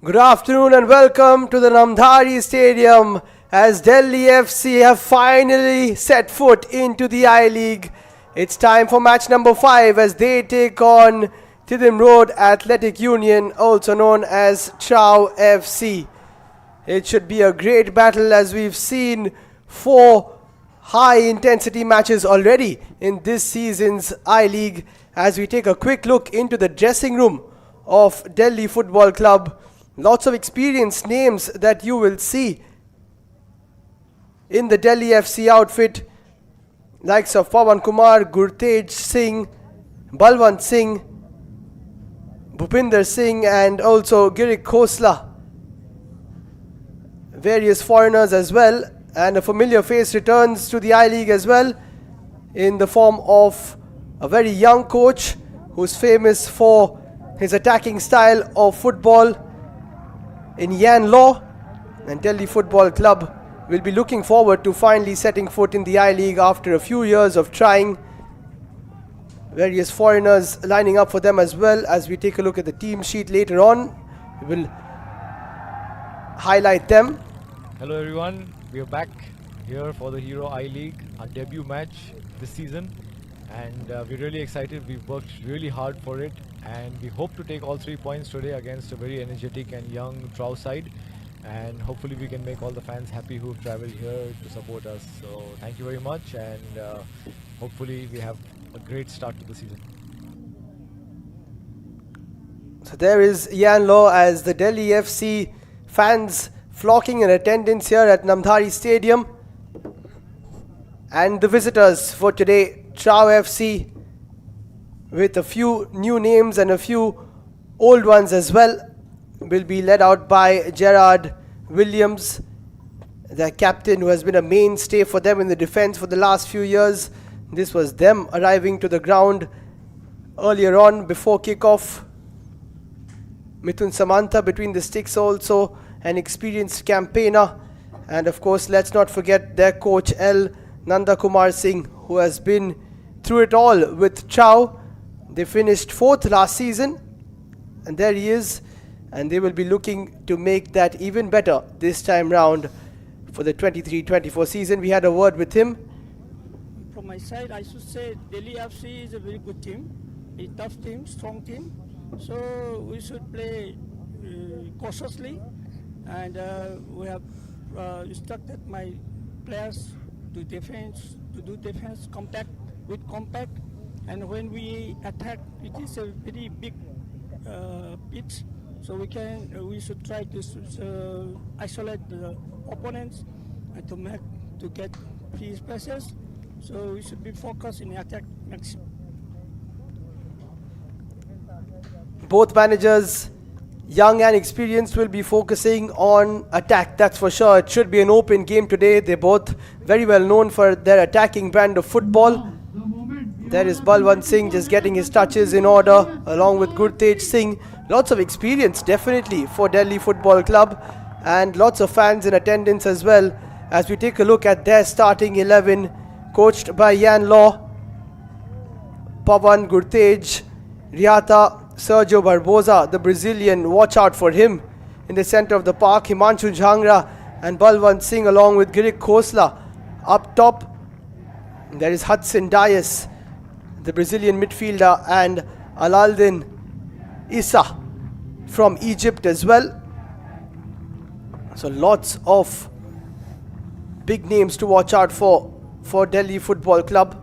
Good afternoon and welcome to the Namdhari Stadium as Delhi FC have finally set foot into the I-League. It's time for match number 5 as they take on Tidham Road Athletic Union, also known as TRAU FC. It should be a great battle as we've seen 4 high-intensity matches already in this season's I-League. As we take a quick look into the dressing room of Delhi Football Club, lots of experienced names that you will see in the Delhi FC outfit, likes of Pawan Kumar, Gurtej Singh, Balwant Singh, Bhupinder Singh and also Girik Khosla. Various foreigners as well, and a familiar face returns to the I-League as well in the form of a very young coach who's famous for his attacking style of football in Yan Law. And Delhi Football Club will be looking forward to finally setting foot in the I-League after a few years of trying. Various foreigners lining up for them as well. As we take a look at the team sheet later on, we will highlight them. Hello everyone, we are back here for the Hero I-League, our debut match this season, and we're really excited. We've worked really hard for it and we hope to take all 3 points today against a very energetic and young TRAU side, and hopefully we can make all the fans happy who've traveled here to support us. So thank you very much, and hopefully we have a great start to the season. So there is Yan Law as the Delhi FC fans flocking in attendance here at Namdhari Stadium. And the visitors for today, TRAU FC, with a few new names and a few old ones as well, will be led out by Gerard Williams, the captain who has been a mainstay for them in the defense for the last few years. This was them arriving to the ground earlier on before kickoff. Mithun Samantha between the sticks, also an experienced campaigner. And of course, let's not forget their coach L. Nanda Kumar Singh, who has been through it all with TRAU. They finished 4th last season, and there he is, and they will be looking to make that even better this time round for the 23-24 season. We had a word with him. From my side, I should say Delhi FC is a very good team, a tough team, strong team. So we should play cautiously, and we have instructed my players to do defense compact, and when we attack, it is a very big pitch, so we should try to isolate the opponents and to get free spaces. So we should be focused in attack maximum. Both managers, young and experienced, will be focusing on attack, that's for sure. It should be an open game today. They're both very well known for their attacking brand of football. There is Balwant Singh just getting his touches in order along with Gurtej Singh. Lots of experience definitely for Delhi Football Club, and lots of fans in attendance as well as we take a look at their starting 11, coached by Yan Law, Pawan, Gurtej, Riata, Sergio Barbosa, the Brazilian, watch out for him. In the center of the park, Himanshu Jhangra and Balwant Singh along with Girik Khosla. Up top, there is Hudson Dias, the Brazilian midfielder, and Alaldin Issa from Egypt as well. So lots of big names to watch out for Delhi Football Club,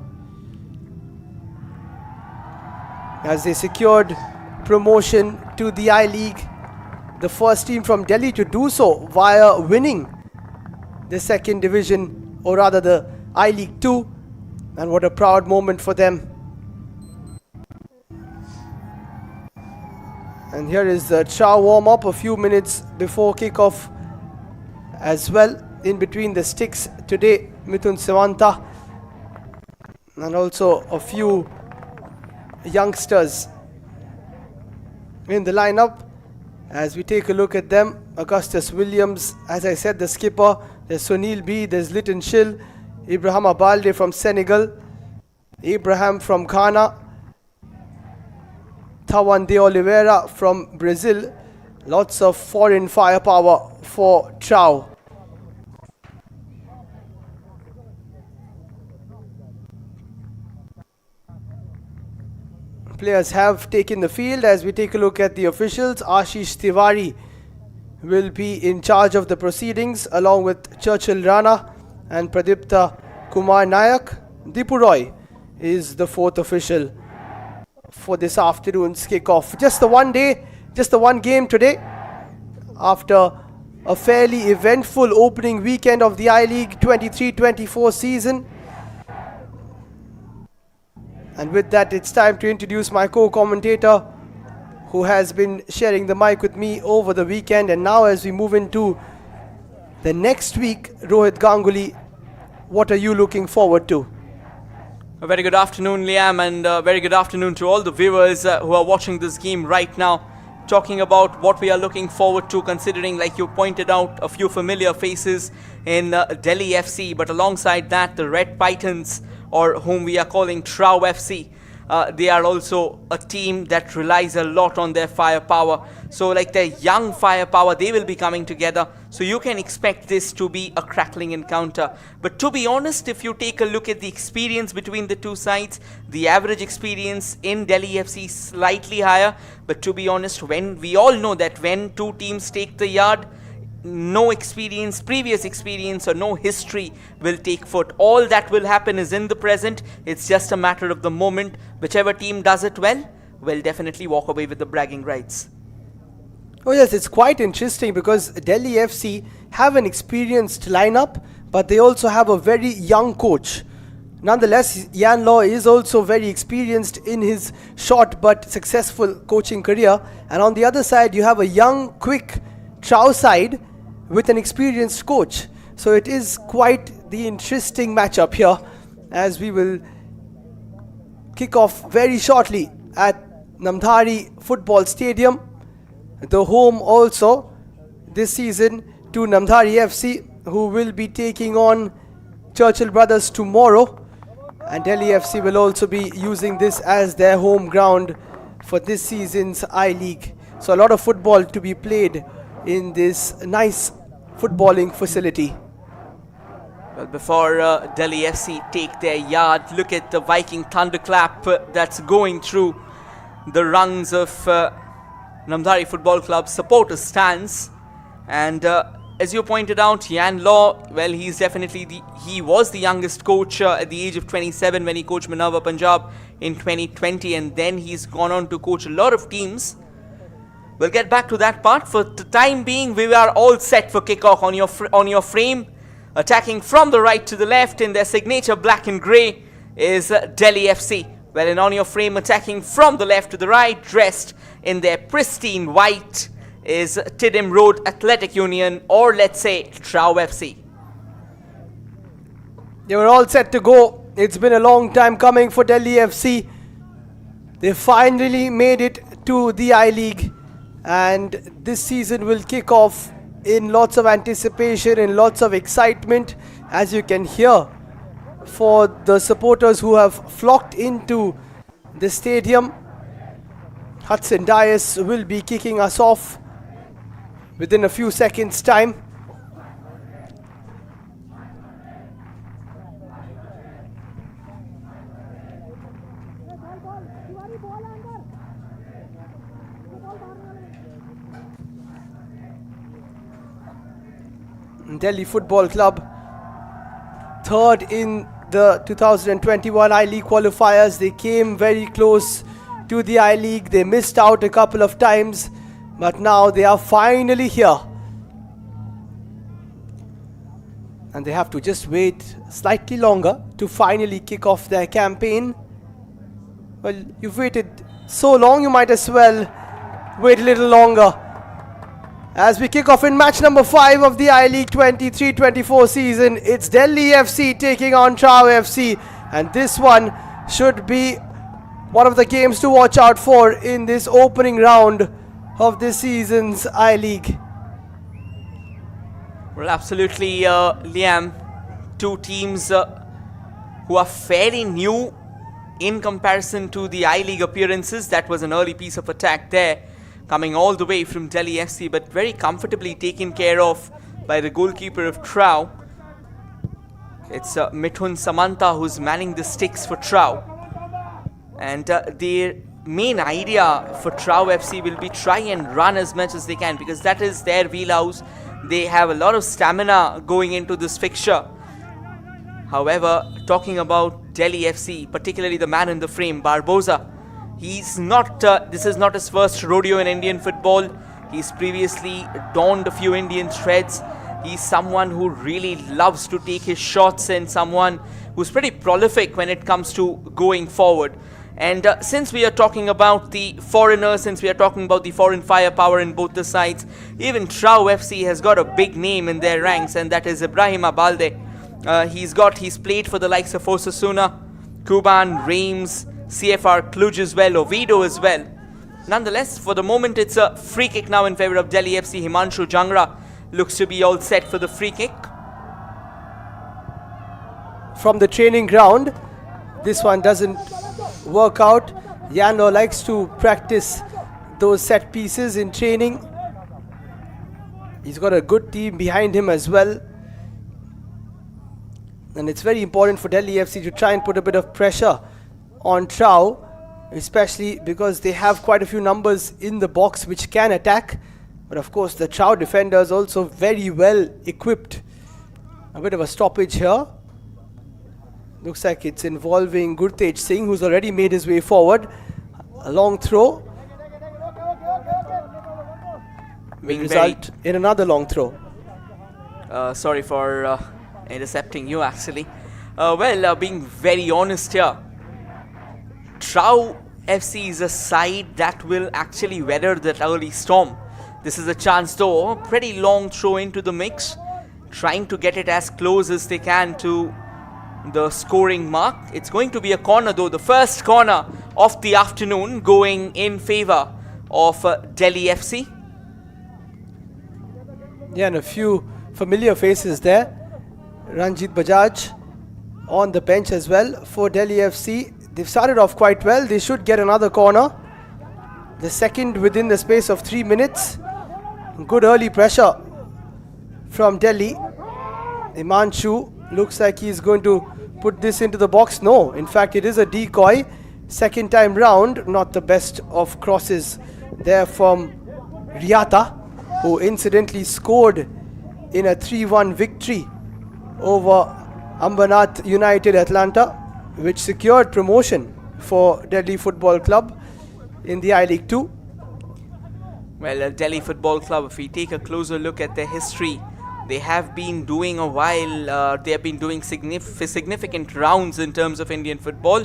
as they secured promotion to the I-League, the first team from Delhi to do so via winning the 2nd division, or rather the I-League 2, and what a proud moment for them. And here is the TRAU warm-up a few minutes before kickoff as well. In between the sticks today, Mithun Samantha, and also a few youngsters in the lineup. As we take a look at them, Augustus Williams, as I said, the skipper. There's Sunil B, there's Liton Shil, Ibrahim Abalde from Senegal, Abraham from Ghana, Tawan de Oliveira from Brazil, Lots of foreign firepower for TRAU. Players have taken the field. As we take a look at the officials, Ashish Tiwari will be in charge of the proceedings along with Churchill Rana and Pradipta Kumar Nayak. Dipu Roy is the fourth official for this afternoon's kickoff. Just the one game today after a fairly eventful opening weekend of the I-League 23-24 season. And with that, it's time to introduce my co-commentator who has been sharing the mic with me over the weekend. And now as we move into the next week, Rohit Ganguly, what are you looking forward to? A very good afternoon, Liam, and a very good afternoon to all the viewers who are watching this game right now. Talking about what we are looking forward to, considering, like you pointed out, a few familiar faces in Delhi FC, but alongside that, the Red Pythons, or whom we are calling TRAU FC. They are also a team that relies a lot on their firepower. So like their young firepower, they will be coming together. So you can expect this to be a crackling encounter. But to be honest, if you take a look at the experience between the two sides, the average experience in Delhi FC is slightly higher. But to be honest, when we all know that when two teams take the yard, no experience, previous experience or no history will take foot. All that will happen is in the present. It's just a matter of the moment. Whichever team does it well will definitely walk away with the bragging rights. Oh yes, it's quite interesting because Delhi FC have an experienced lineup, but they also have a very young coach. Nonetheless, Yan Law is also very experienced in his short but successful coaching career. And on the other side, you have a young, quick TRAU side with an experienced coach. So it is quite the interesting matchup here as we will kick off very shortly at Namdhari Football Stadium, the home also this season to Namdhari FC, who will be taking on Churchill Brothers tomorrow. And Delhi FC will also be using this as their home ground for this season's I-League. So a lot of football to be played in this nice footballing facility. Well, before Delhi FC take their yard, look at the Viking thunderclap that's going through the rungs of Namdhari Football Club supporter stands. And as you pointed out, Yan Law, well, he's definitely he was the youngest coach at the age of 27 when he coached Minerva Punjab in 2020, and then he's gone on to coach a lot of teams. We'll get back to that part. For the time being, we are all set for kickoff on your frame. Attacking from the right to the left in their signature black and grey is Delhi FC. Well, and on your frame, attacking from the left to the right, dressed in their pristine white, is Tidham Road Athletic Union, or let's say TRAU FC. They were all set to go. It's been a long time coming for Delhi FC. They finally made it to the I-League. And this season will kick off in lots of anticipation and lots of excitement, as you can hear, for the supporters who have flocked into the stadium. Hudson Dias will be kicking us off within a few seconds' time. Delhi Football Club, third in the 2021 I-League qualifiers. They came very close to the I-League. They missed out a couple of times, but now they are finally here. And they have to just wait slightly longer to finally kick off their campaign. Well, you've waited so long, you might as well wait a little longer. As we kick off in match number 5 of the I-League 23-24 season, it's Delhi FC taking on TRAU FC. And this one should be one of the games to watch out for in this opening round of this season's I-League. Well, absolutely, Liam. Two teams who are fairly new in comparison to the I-League appearances. That was an early piece of attack there. coming all the way from Delhi FC, but very comfortably taken care of by the goalkeeper of TRAU. It's Mithun Samanta who's manning the sticks for TRAU. And their main idea for TRAU FC will be try and run as much as they can, because that is their wheelhouse. They have a lot of stamina going into this fixture. However, talking about Delhi FC, particularly the man in the frame, Barbosa, he's not, this is not his first rodeo in Indian football. He's previously donned a few Indian threads. He's someone who really loves to take his shots and someone who's pretty prolific when it comes to going forward. And since we are talking about the foreigners, since we are talking about the foreign firepower in both the sides, even TRAU FC has got a big name in their ranks, and that is Ibrahima Balde. He's played for the likes of Osasuna, Kuban, Reims, CFR Cluj as well, Oviedo as well. Nonetheless, for the moment, it's a free kick now in favor of Delhi FC. Himanshu Jangra looks to be all set for the free kick. From the training ground, this one doesn't work out. Yano likes to practice those set pieces in training. He's got a good team behind him as well. And it's very important for Delhi FC to try and put a bit of pressure on TRAU, especially because they have quite a few numbers in the box which can attack. But of course, the TRAU defenders also very well equipped. A bit of a stoppage here. Looks like it's involving Gurtej Singh, who's already made his way forward. A long throw. Will result in another long throw. Sorry for intercepting you, actually. Being very honest here, TRAU FC is a side that will actually weather that early storm. This is a chance though, a pretty long throw into the mix, trying to get it as close as they can to the scoring mark. It's going to be a corner though, the first corner of the afternoon, going in favor of Delhi FC. Yeah, and a few familiar faces there. Ranjit Bajaj on the bench as well for Delhi FC. They've started off quite well. They should get another corner. The second within the space of 3 minutes. Good early pressure from Delhi. Himanshu looks like he's going to put this into the box. No, in fact it is a decoy. Second time round, not the best of crosses there from Riata, who incidentally scored in a 3-1 victory over Ambanath United Atlanta, which secured promotion for Delhi Football Club in the I-League 2. Well, Delhi Football Club, if we take a closer look at their history, they have been doing a while, they have been doing significant rounds in terms of Indian football.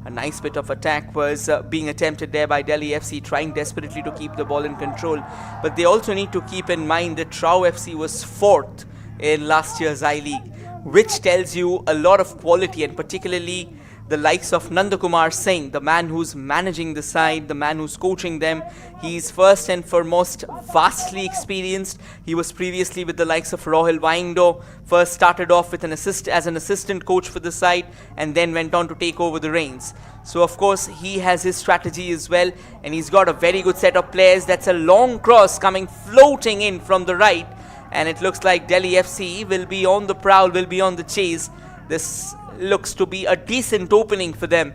A nice bit of attack was being attempted there by Delhi FC, trying desperately to keep the ball in control. But they also need to keep in mind that TRAU FC was 4th in last year's I-League, which tells you a lot of quality, and particularly the likes of Nandakumar Singh, the man who's managing the side, the man who's coaching them. He's first and foremost vastly experienced. He was previously with the likes of Rohil Waindo, first started off with as an assistant coach for the side, and then went on to take over the reins. So of course he has his strategy as well, and he's got a very good set of players. That's a long cross coming floating in from the right, and it looks like Delhi FC will be on the prowl, will be on the chase. This looks to be a decent opening for them.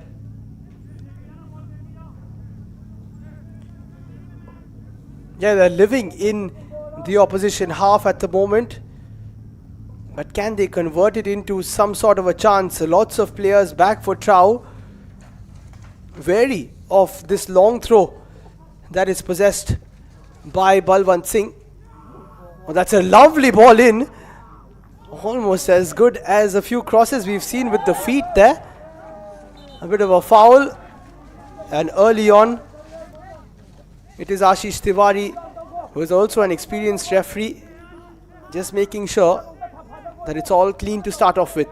Yeah, they're living in the opposition half at the moment. But can they convert it into some sort of a chance? Lots of players back for TRAU. Wary of this long throw that is possessed by Balwant Singh. Oh, that's a lovely ball in. Almost as good as a few crosses we've seen with the feet there. A bit of a foul. And early on, it is Ashish Tiwari, who is also an experienced referee, just making sure that it's all clean to start off with.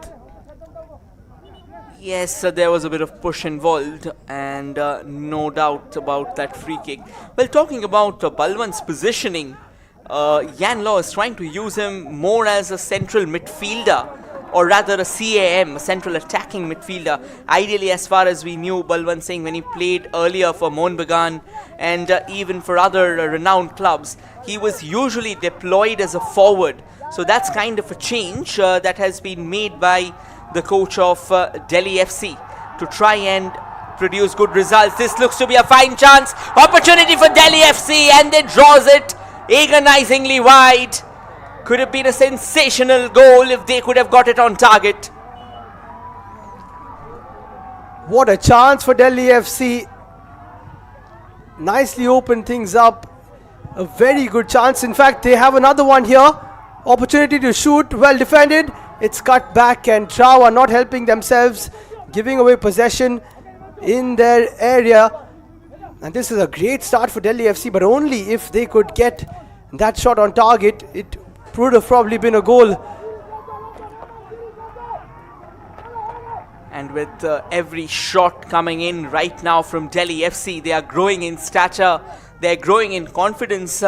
Yes, there was a bit of push involved, and no doubt about that free kick. Well, talking about Balwant's positioning, Jan Law is trying to use him more as a central midfielder or rather a CAM, a central attacking midfielder. Ideally, as far as we knew, Balwant Singh, when he played earlier for Mohun Bagan and even for other renowned clubs, he was usually deployed as a forward. So that's kind of a change that has been made by the coach of Delhi FC to try and produce good results. This looks to be a fine chance, opportunity for Delhi FC, and they draws it agonizingly wide. Could have been a sensational goal if they could have got it on target. What a chance for Delhi FC. Nicely opened things up. A very good chance. In fact, they have another one here. Opportunity to shoot. Well defended. It's cut back, and TRAU are not helping themselves, giving away possession in their area. And this is a great start for Delhi FC, but only if they could get that shot on target. It would have probably been a goal. And with every shot coming in right now from Delhi FC, they are growing in stature, they are growing in confidence.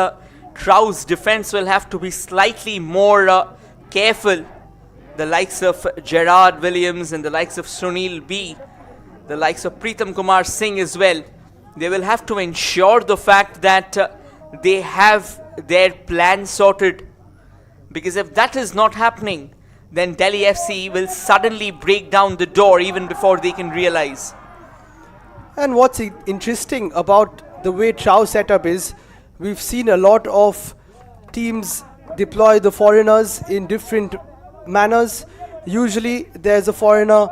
TRAU's defense will have to be slightly more careful. The likes of Gerard Williams and the likes of Sunil B, the likes of Pritam Kumar Singh as well, they will have to ensure the fact that they have their plan sorted. Because if that is not happening, then Delhi FC will suddenly break down the door even before they can realize. And what's interesting about the way TRAU setup is, we've seen a lot of teams deploy the foreigners in different manners. Usually there's a foreigner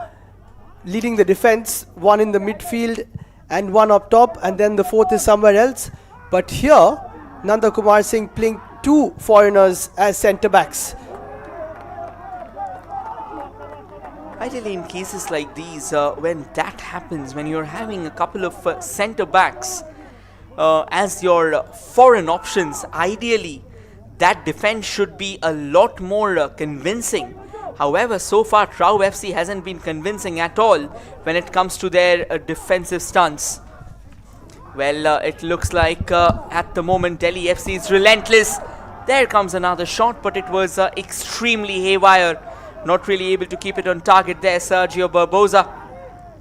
leading the defense, one in the midfield and one up top, and then the fourth is somewhere else. But here, Nanda Kumar Singh playing two foreigners as centre backs. Ideally, in cases like these, when that happens, when you're having a couple of centre backs as your foreign options, ideally that defense should be a lot more convincing. However, so far TRAU FC hasn't been convincing at all when it comes to their defensive stance. Well, it looks like at the moment Delhi FC is relentless. There comes another shot, but it was extremely haywire. Not really able to keep it on target there, Sergio Barbosa.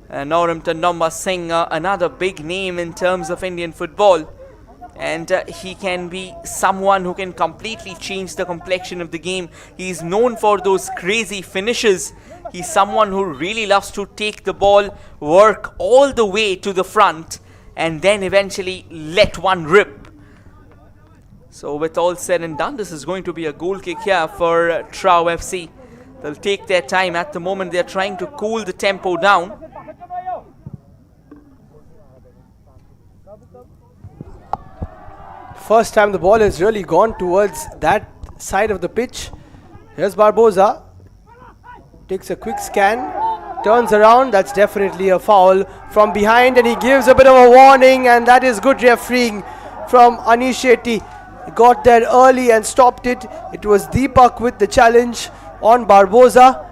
Noram Tandomba Singh, another big name in terms of Indian football. And he can be someone who can completely change the complexion of the game. He's known for those crazy finishes. He's someone who really loves to take the ball, work all the way to the front, and then eventually let one rip. So with all said and done, this is going to be a goal kick here for TRAU FC. They'll take their time. At the moment, they're trying to cool the tempo down. First time the ball has really gone towards that side of the pitch. Here's Barbosa. Takes a quick scan. Turns around. That's definitely a foul from behind, and he gives a bit of a warning, and that is good refereeing from Anish Shetty. He got there early and stopped it. It was Deepak with the challenge on Barbosa.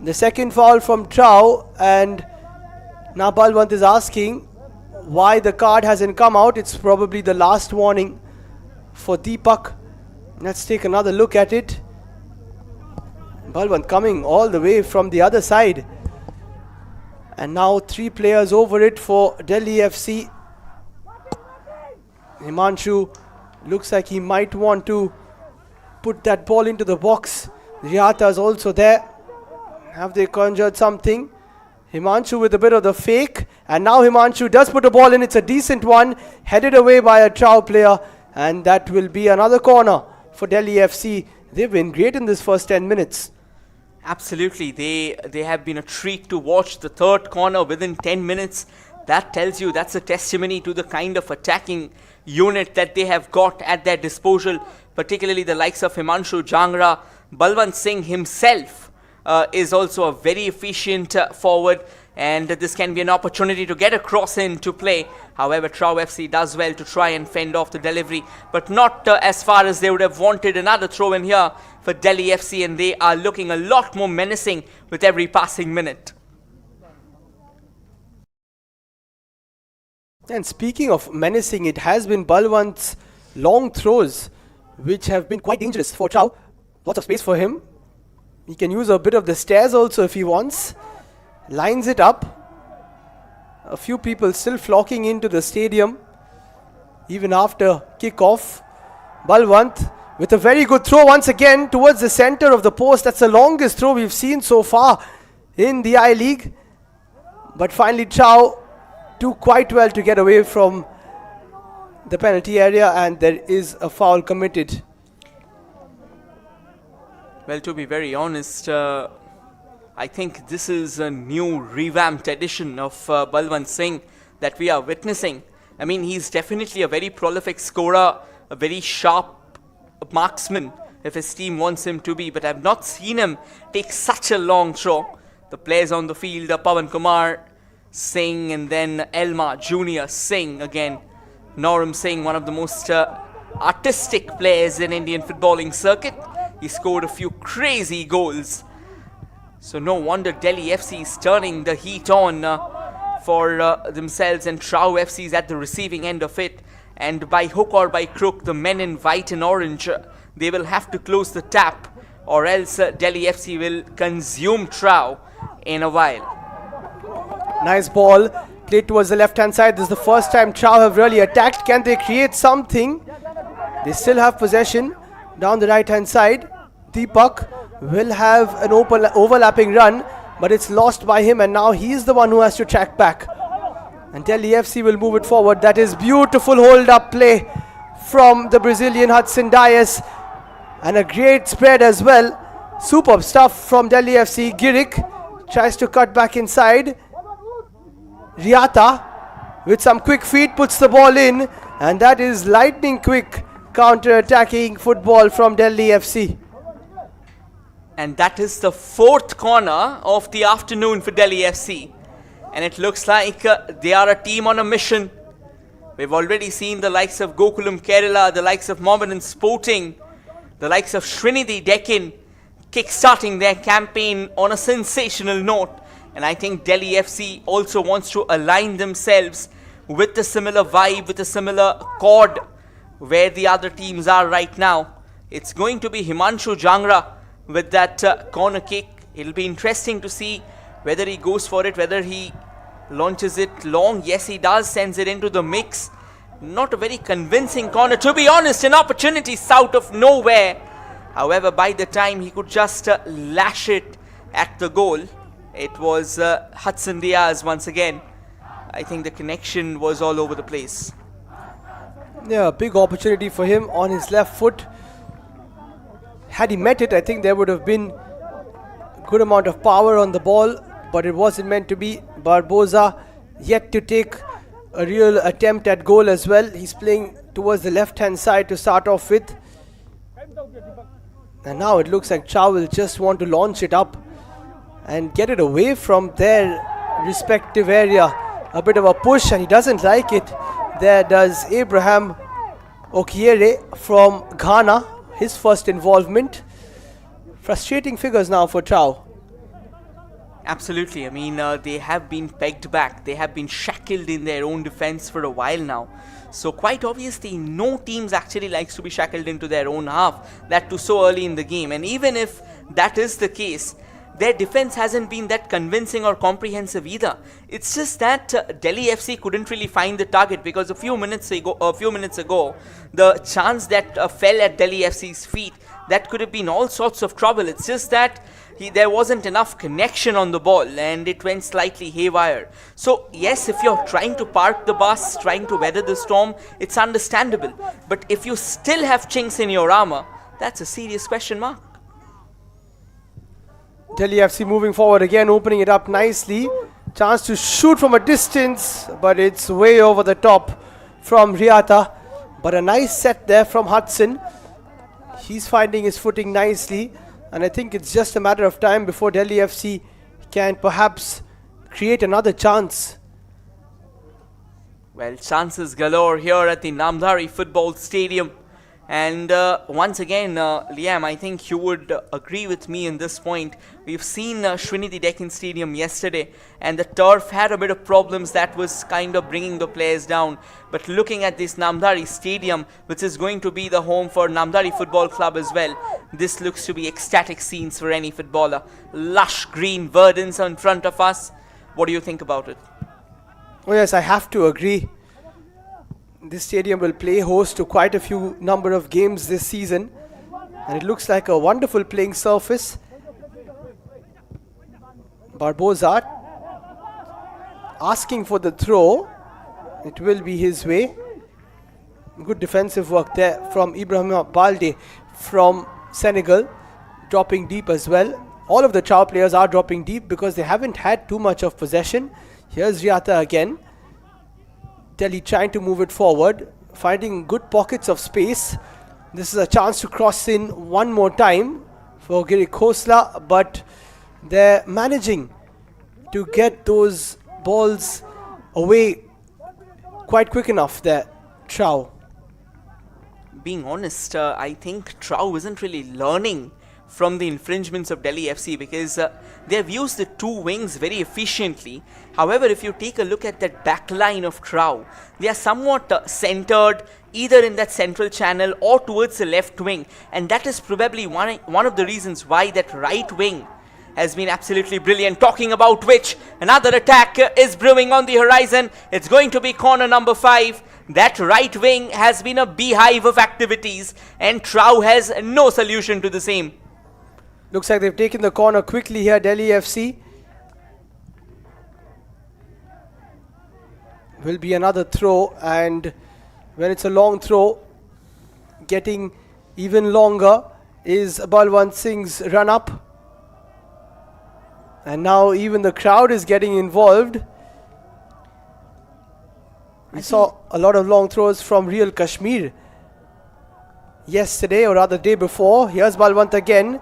The second foul from TRAU, and now Balwant is asking why the card hasn't come out. It's probably the last warning for Deepak. Let's take another look at it. Balwant coming all the way from the other side. And now three players over it for Delhi FC. Himanshu looks like he might want to put that ball into the box. Riyata is also there. Have they conjured something? Himanshu with a bit of the fake, and now Himanshu does put a ball in. It's a decent one, headed away by a TRAU player, and that will be another corner for Delhi FC. They've been great in this first 10 minutes. Absolutely, they have been a treat to watch. The third corner within 10 minutes. That tells you, that's a testimony to the kind of attacking unit that they have got at their disposal, particularly the likes of Himanshu Jangra. Balwant Singh himself is also a very efficient forward, and this can be an opportunity to get a cross into play. However, TRAU FC does well to try and fend off the delivery, but not as far as they would have wanted. Another throw in here for Delhi FC, and they are looking a lot more menacing with every passing minute. And speaking of menacing, it has been Balwant's long throws which have been quite dangerous for TRAU. Lots of space for him. He can use a bit of the stairs also if he wants. Lines it up. A few people still flocking into the stadium even after kickoff. Balwant with a very good throw once again towards the center of the post. That's the longest throw we've seen so far in the I-League. But finally TRAU do quite well to get away from the penalty area, and there is a foul committed. Well, to be very honest, I think this is a new revamped edition of Balwant Singh that we are witnessing. I mean, he's definitely a very prolific scorer, a very sharp marksman if his team wants him to be, but I've not seen him take such a long throw. The players on the field are Pawan Kumar Singh and then Elma Junior Singh again. Noram Singh, one of the most artistic players in Indian footballing circuit. He scored a few crazy goals. So no wonder Delhi FC is turning the heat on for themselves, and TRAU FC is at the receiving end of it. And by hook or by crook, the men in white and orange, they will have to close the tap, or else Delhi FC will consume TRAU in a while. Nice ball played towards the left hand side. This is the first time TRAU have really attacked. Can they create something? They still have possession down the right hand side. Deepak will have an open overlapping run, but it's lost by him, and now he's the one who has to track back. And Delhi FC will move it forward. That is beautiful hold up play from the Brazilian Hudson Dias, and a great spread as well. Superb stuff from Delhi FC. Girik tries to cut back inside. Riata with some quick feet puts the ball in, and that is lightning quick counter-attacking football from Delhi FC. And that is the fourth corner of the afternoon for Delhi FC. And it looks like they are a team on a mission. We've already seen the likes of Gokulam Kerala, the likes of Mohammedan Sporting, the likes of Srinidhi Deccan kick-starting their campaign on a sensational note. And I think Delhi FC also wants to align themselves with a similar vibe, with a similar chord where the other teams are right now. It's going to be Himanshu Jangra with that corner kick. It'll be interesting to see whether he goes for it, whether he launches it long. Yes, he does, sends it into the mix. Not a very convincing corner, to be honest, an opportunity out of nowhere. However, by the time he could just lash it at the goal, it was Hudson Diaz once again. I think the connection was all over the place. Yeah, big opportunity for him on his left foot. Had he met it, I think there would have been a good amount of power on the ball, but it wasn't meant to be. Barboza yet to take a real attempt at goal as well. He's playing towards the left hand side to start off with. And now it looks like TRAU will just want to launch it up and get it away from their respective area. A bit of a push, and he doesn't like it. There does Abraham Okiere from Ghana, his first involvement. Frustrating figures now for TRAU. Absolutely. I mean, they have been pegged back. They have been shackled in their own defense for a while now. So quite obviously, no teams actually likes to be shackled into their own half, that too so early in the game. And even if that is the case, their defense hasn't been that convincing or comprehensive either. It's just that Delhi FC couldn't really find the target, because a few minutes ago, the chance that fell at Delhi FC's feet, that could have been all sorts of trouble. It's just that there wasn't enough connection on the ball and it went slightly haywire. So yes, if you're trying to park the bus, trying to weather the storm, it's understandable. But if you still have chinks in your armor, that's a serious question mark. Delhi FC moving forward again, opening it up nicely. Chance to shoot from a distance, but it's way over the top from Riata. But a nice set there from Hudson. He's finding his footing nicely, and I think it's just a matter of time before Delhi FC can perhaps create another chance. Well, chances galore here at the Namdhari Football Stadium. And once again, Liam, I think you would agree with me in this point. We've seen Srinidhi Deccan Stadium yesterday, and the turf had a bit of problems that was kind of bringing the players down. But looking at this Namdari Stadium, which is going to be the home for Namdari Football Club as well, this looks to be ecstatic scenes for any footballer. Lush green verdants in front of us. What do you think about it? Oh yes, I have to agree. This stadium will play host to quite a few number of games this season, and it looks like a wonderful playing surface. Barbosa asking for the throw. It will be his way. Good defensive work there from Ibrahim Balde from Senegal, dropping deep as well. All of the TRAU players are dropping deep because they haven't had too much of possession. Here's Riata again. Delhi trying to move it forward, finding good pockets of space. This is a chance to cross in one more time for Giri Khosla, but they're managing to get those balls away quite quick enough there, TRAU. Being honest, I think TRAU isn't really learning from the infringements of Delhi FC because they have used the two wings very efficiently. However, if you take a look at that back line of TRAU, they are somewhat centered either in that central channel or towards the left wing, and that is probably one of the reasons why that right wing has been absolutely brilliant. Talking about which, another attack is brewing on the horizon. It's going to be corner number 5. That right wing has been a beehive of activities, and TRAU has no solution to the same. Looks like they've taken the corner quickly here, Delhi FC. Will be another throw, and when it's a long throw, getting even longer is Balwant Singh's run up. And now even the crowd is getting involved. We saw a lot of long throws from Real Kashmir yesterday, or rather day before. Here's Balwant again.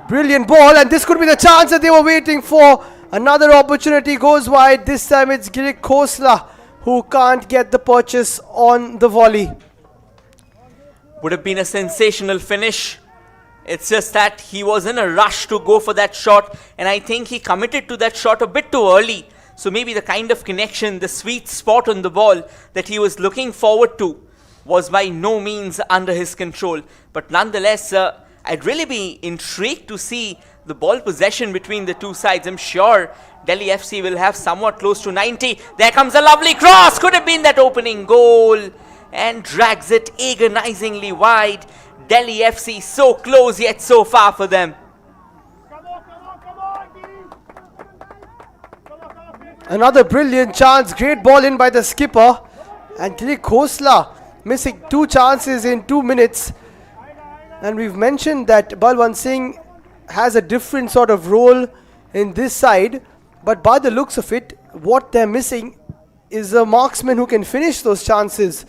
Brilliant ball, and this could be the chance that they were waiting for. Another opportunity goes wide. This time it's Giri Khosla who can't get the purchase on the volley. Would have been a sensational finish. It's just that he was in a rush to go for that shot, and I think he committed to that shot a bit too early. So maybe the kind of connection, the sweet spot on the ball that he was looking forward to was by no means under his control. But nonetheless, I'd really be intrigued to see the ball possession between the two sides. I'm sure Delhi FC will have somewhat close to 90. There comes a lovely cross. Could have been that opening goal. And drags it agonizingly wide. Delhi FC so close yet so far for them. Another brilliant chance. Great ball in by the skipper. And Giri Khosla missing 2 chances in 2 minutes. And we've mentioned that Balwant Singh has a different sort of role in this side, but by the looks of it, what they're missing is a marksman who can finish those chances.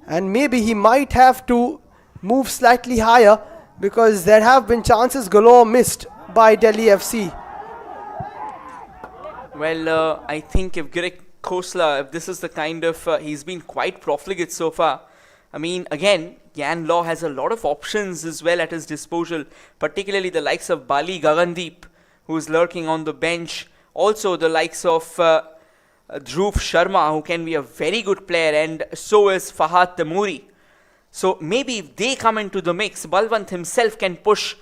And maybe he might have to move slightly higher, because there have been chances galore missed by Delhi FC. Well, I think if Giri Khosla, if this is the kind of, he's been quite profligate so far. I mean, again, Yan Law has a lot of options as well at his disposal, particularly the likes of Bali Gagandeep, who's lurking on the bench. Also, the likes of Dhruv Sharma, who can be a very good player, and so is Fahad Tamoori. So maybe if they come into the mix, Balwant himself can push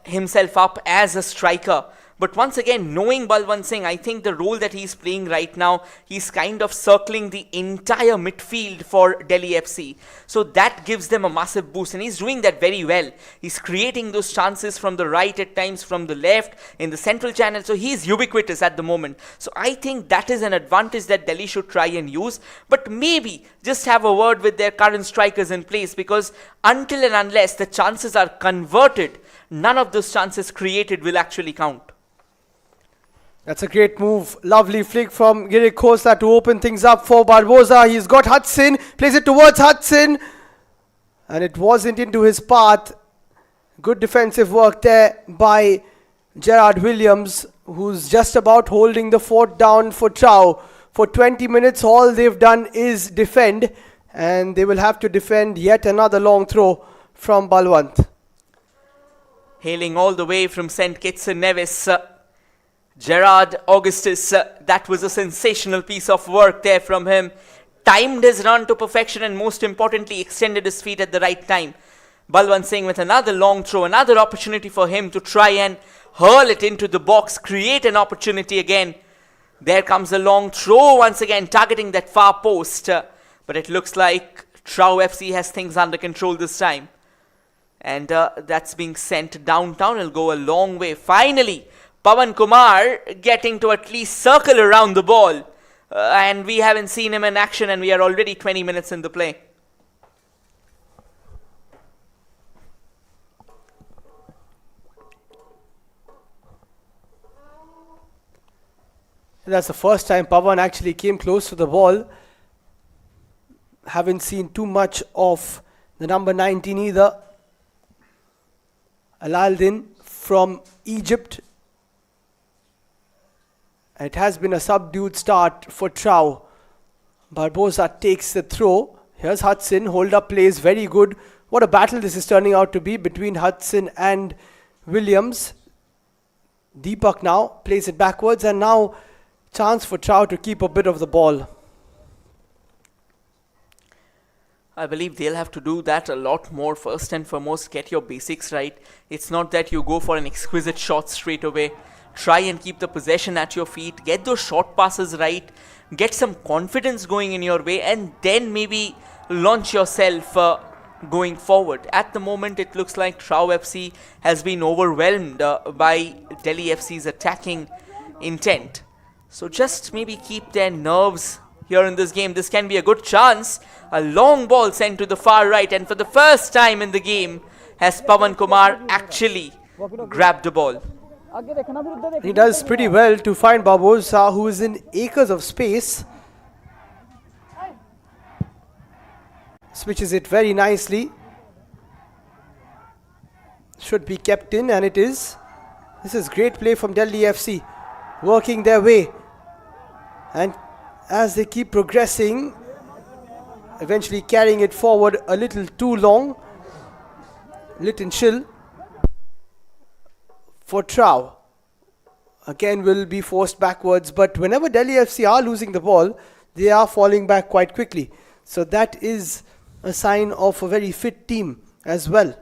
himself up as a striker. But once again, knowing Balwant Singh, I think the role that he's playing right now, he's kind of circling the entire midfield for Delhi FC. So that gives them a massive boost, and he's doing that very well. He's creating those chances from the right at times, from the left, in the central channel. So he's ubiquitous at the moment. So I think that is an advantage that Delhi should try and use. But maybe just have a word with their current strikers in place, because until and unless the chances are converted, none of those chances created will actually count. That's a great move. Lovely flick from Giri Khosla to open things up for Barbosa. He's got Hudson, plays it towards Hudson, and it wasn't into his path. Good defensive work there by Gerard Williams, who's just about holding the fort down for TRAU. For 20 minutes, all they've done is defend, and they will have to defend yet another long throw from Balwant. Hailing all the way from St. Kitts and Nevis, Gerard Augustus, that was a sensational piece of work there from him. Timed his run to perfection and most importantly extended his feet at the right time. Balwant Singh with another long throw, another opportunity for him to try and hurl it into the box, create an opportunity again. There comes a long throw once again targeting that far post, but it looks like TRAU FC has things under control this time. And that's being sent downtown. It'll go a long way. Finally, Pawan Kumar getting to at least circle around the ball. And we haven't seen him in action and we are already 20 minutes in the play. That's the first time Pawan actually came close to the ball. Haven't seen too much of the number 19 either. Alaldin from Egypt. It has been a subdued start for TRAU. Barbosa takes the throw. Here's Hudson. Hold up plays very good. What a battle this is turning out to be between Hudson and Williams. Deepak now plays it backwards and now chance for TRAU to keep a bit of the ball. I believe they'll have to do that a lot more. First and foremost, get your basics right. It's not that you go for an exquisite shot straight away. Try and keep the possession at your feet. Get those short passes right. Get some confidence going in your way and then maybe launch yourself going forward. At the moment, it looks like TRAU FC has been overwhelmed by Delhi FC's attacking intent. So just maybe keep their nerves here in this game. This can be a good chance. A long ball sent to the far right, and for the first time in the game has Pawan Kumar actually grabbed the ball. He does pretty well to find Barbosa, who is in acres of space. Switches it very nicely. Should be kept in, and it is. This is great play from Delhi FC. Working their way. And as they keep progressing, eventually carrying it forward a little too long. Little chill for TRAU. Again will be forced backwards, but whenever Delhi FC are losing the ball, they are falling back quite quickly. So that is a sign of a very fit team as well.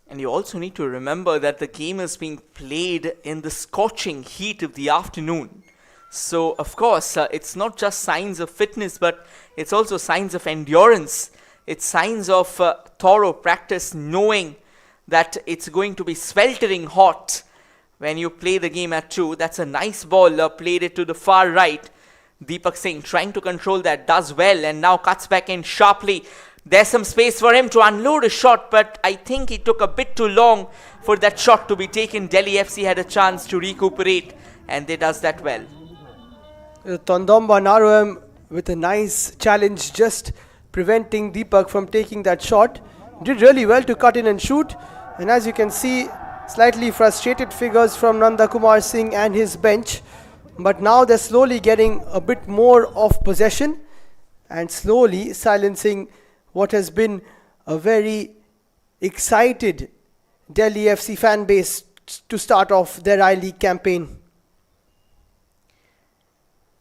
And you also need to remember that the game is being played in the scorching heat of the afternoon. So, of course, it's not just signs of fitness, but it's also signs of endurance. It's signs of thorough practice, knowing that it's going to be sweltering hot when you play the game at 2. That's a nice ball, played it to the far right. Deepak Singh trying to control that, does well, and now cuts back in sharply. There's some space for him to unload a shot, but I think it took a bit too long for that shot to be taken. Delhi FC had a chance to recuperate, and they does that well. Tondomba Naroem with a nice challenge, just preventing Deepak from taking that shot. Did really well to cut in and shoot. And as you can see, slightly frustrated figures from Nanda Kumar Singh and his bench. But now they're slowly getting a bit more of possession and slowly silencing what has been a very excited Delhi FC fan base to start off their I-League campaign.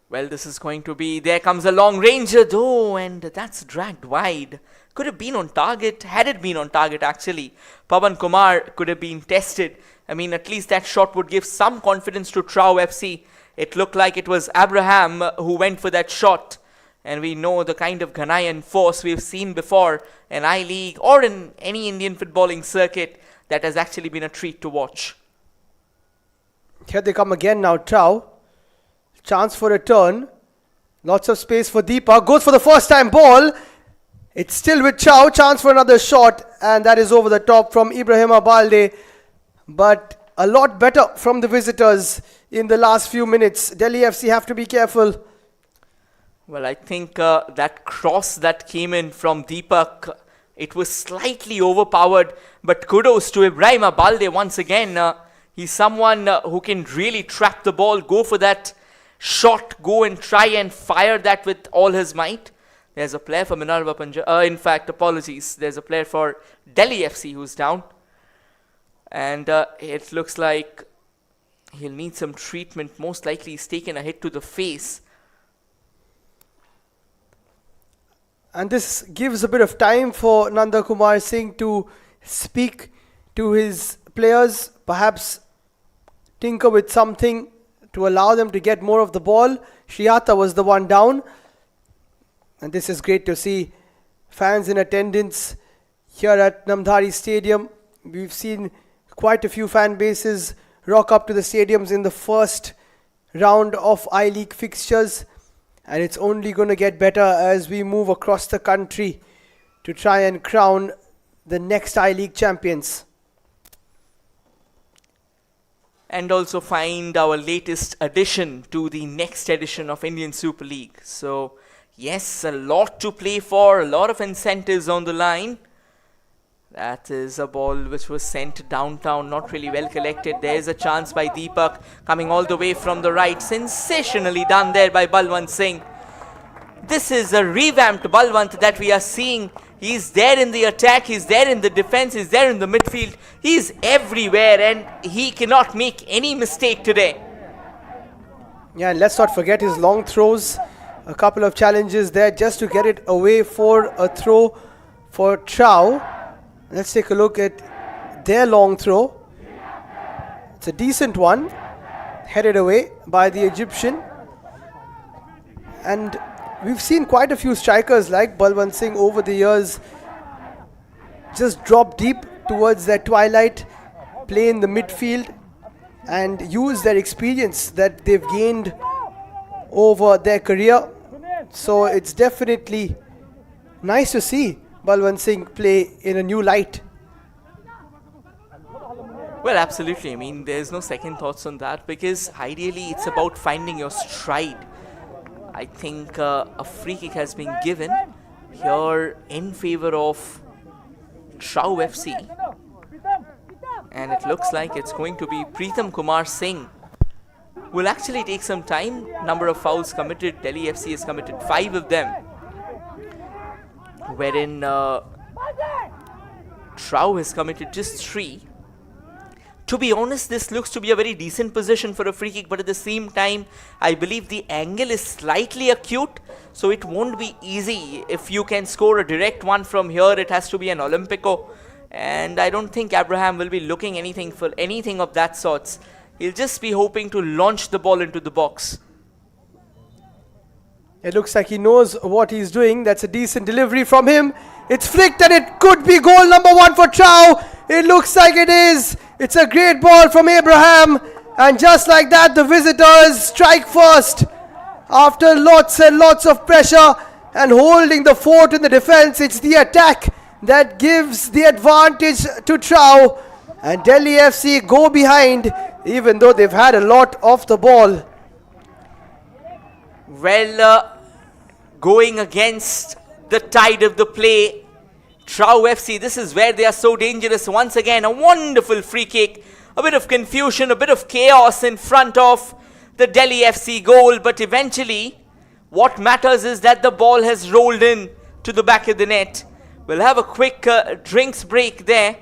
Well, this is going to be, there comes a long ranger though, and that's dragged wide. Could have been on target, had it been on target actually. Pawan Kumar could have been tested. I mean, at least that shot would give some confidence to TRAU FC. It looked like it was Abraham who went for that shot. And we know the kind of Ghanaian force we've seen before in I-League or in any Indian footballing circuit. That has actually been a treat to watch. Here they come again now, TRAU. Chance for a turn. Lots of space for Deepak. Goes for the first time ball. It's still with TRAU. Chance for another shot. And that is over the top from Ibrahim Abalde. But a lot better from the visitors in the last few minutes. Delhi FC have to be careful. Well, I think that cross that came in from Deepak, it was slightly overpowered. But kudos to Ibrahim Abalde once again. He's someone who can really trap the ball, go for that shot, go and try and fire that with all his might. There's a player for Minerva Punjab. In fact, apologies. There's a player for Delhi FC who's down. And it looks like he'll need some treatment. Most likely he's taken a hit to the face. And this gives a bit of time for Nanda Kumar Singh to speak to his players, perhaps tinker with something to allow them to get more of the ball. Shriyata was the one down. And this is great to see fans in attendance here at Namdhari Stadium. We've seen quite a few fan bases rock up to the stadiums in the first round of I-League fixtures. And it's only going to get better as we move across the country to try and crown the next I-League champions. And also find our latest addition to the next edition of Indian Super League. So, yes, a lot to play for, a lot of incentives on the line. That is a ball which was sent downtown, not really well collected. There's a chance by Deepak coming all the way from the right. Sensationally done there by Balwant Singh. This is a revamped Balwant that we are seeing. He's there in the attack, he's there in the defense, he's there in the midfield. He's everywhere and he cannot make any mistake today. Yeah, and let's not forget his long throws. A couple of challenges there just to get it away for a throw for TRAU. Let's take a look at their long throw. It's a decent one, headed away by the Egyptian. And we've seen quite a few strikers like Balwant Singh over the years just drop deep towards their twilight, play in the midfield and use their experience that they've gained over their career. So it's definitely nice to see Balwant Singh play in a new light. Well, absolutely. I mean, there's no second thoughts on that because ideally it's about finding your stride. I think a free kick has been given here in favor of TRAU FC. And it looks like it's going to be Pritham Kumar Singh. Will actually take some time. Number of fouls committed. Delhi FC has committed 5 of them. Wherein TRAU has committed just 3. To be honest, this looks to be a very decent position for a free kick, but at the same time, I believe the angle is slightly acute, so it won't be easy. If you can score a direct one from here, it has to be an Olympico, and I don't think Abraham will be looking anything for anything of that sorts. He'll just be hoping to launch the ball into the box. It looks like he knows what he's doing. That's a decent delivery from him. It's flicked and it could be goal number 1 for TRAU. It looks like it is. It's a great ball from Abraham. And just like that, the visitors strike first. After lots and lots of pressure and holding the fort in the defense, it's the attack that gives the advantage to TRAU. And Delhi FC go behind, even though they've had a lot of the ball. Well, going against the tide of the play, TRAU FC, this is where they are so dangerous. Once again, a wonderful free kick. A bit of confusion, a bit of chaos in front of the Delhi FC goal. But eventually, what matters is that the ball has rolled in to the back of the net. We'll have a quick drinks break there.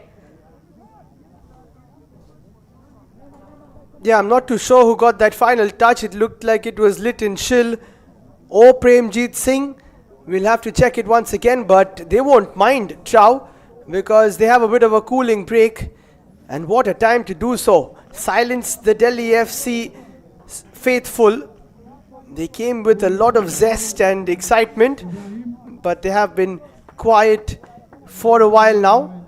Yeah, I'm not too sure who got that final touch. It looked like it was Litin Shill or Premjeet Singh. We'll have to check it once again, but they won't mind TRAU because they have a bit of a cooling break. And what a time to do so. Silence the Delhi FC faithful. They came with a lot of zest and excitement, but they have been quiet for a while now.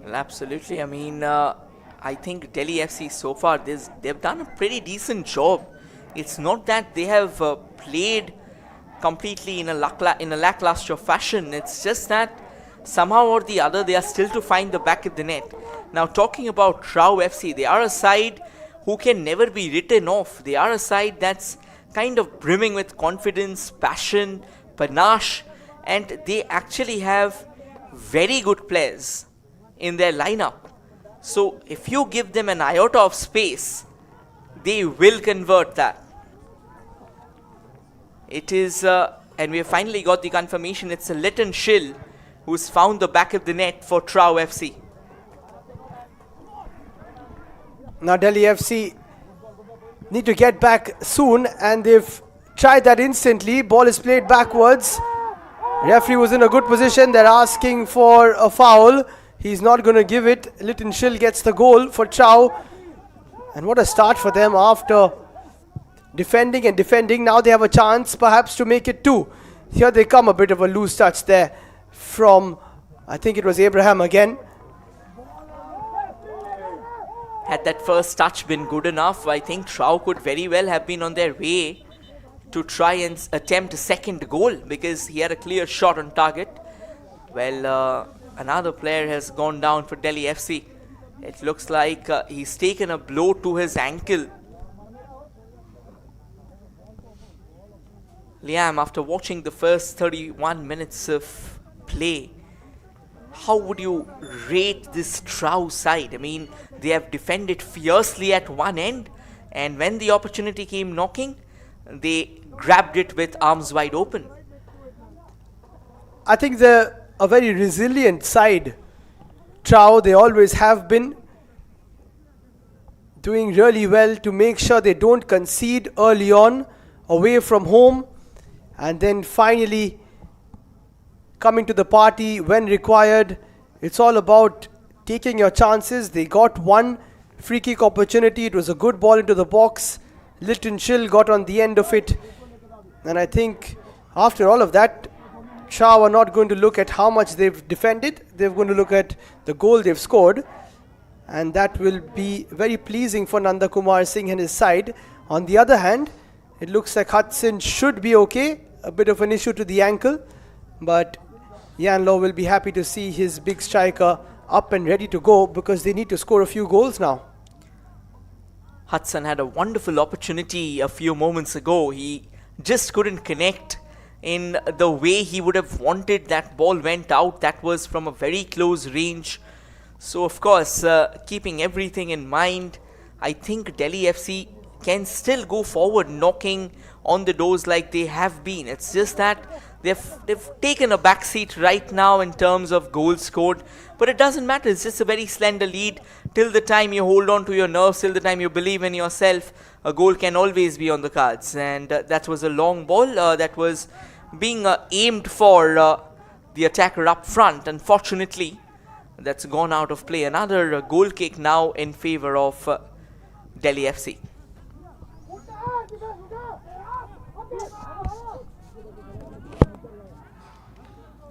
Well, absolutely. I mean, I think Delhi FC so far, they've done a pretty decent job. It's not that they have played completely in a lackluster fashion. It's just that somehow or the other, they are still to find the back of the net. Now, talking about TRAU FC, they are a side who can never be written off. They are a side that's kind of brimming with confidence, passion, panache, and they actually have very good players in their lineup. So if you give them an iota of space, they will convert that. It is, and we have finally got the confirmation, it's a Lytton Schill who's found the back of the net for TRAU FC. Now Delhi FC need to get back soon, and they've tried that instantly. Ball is played backwards. Referee was in a good position. They're asking for a foul. He's not going to give it. Lytton Schill gets the goal for TRAU. And what a start for them after defending and defending. Now they have a chance perhaps to make it 2. Here they come, a bit of a loose touch there from, I think it was Abraham again. Had that first touch been good enough, I think TRAU could very well have been on their way to try and attempt a second goal, because he had a clear shot on target. Well, another player has gone down for Delhi FC. It looks like he's taken a blow to his ankle. Liam, after watching the first 31 minutes of play, how would you rate this TRAU side? I mean, they have defended fiercely at one end, and when the opportunity came knocking, they grabbed it with arms wide open. I think they're a very resilient side. TRAU, they always have been doing really well to make sure they don't concede early on away from home, and then finally coming to the party when required. It's all about taking your chances. They got one free kick opportunity. It was a good ball into the box. Lytton Schill got on the end of it. And I think after all of that, TRAU are not going to look at how much they've defended. They're going to look at the goal they've scored. And that will be very pleasing for Nanda Kumar Singh and his side. On the other hand, it looks like Hudson should be okay. A bit of an issue to the ankle. But Yan Law will be happy to see his big striker up and ready to go, because they need to score a few goals now. Hudson had a wonderful opportunity a few moments ago. He just couldn't connect in the way he would have wanted. That ball went out. That was from a very close range. So of course, keeping everything in mind, I think Delhi FC can still go forward knocking on the doors like they have been. It's just that they've taken a back seat right now in terms of goals scored, but it doesn't matter. It's just a very slender lead. Till the time you hold on to your nerves, till the time you believe in yourself, a goal can always be on the cards. And that was a long ball that was being aimed for the attacker up front. Unfortunately, that's gone out of play. Another goal kick now in favor of Delhi FC.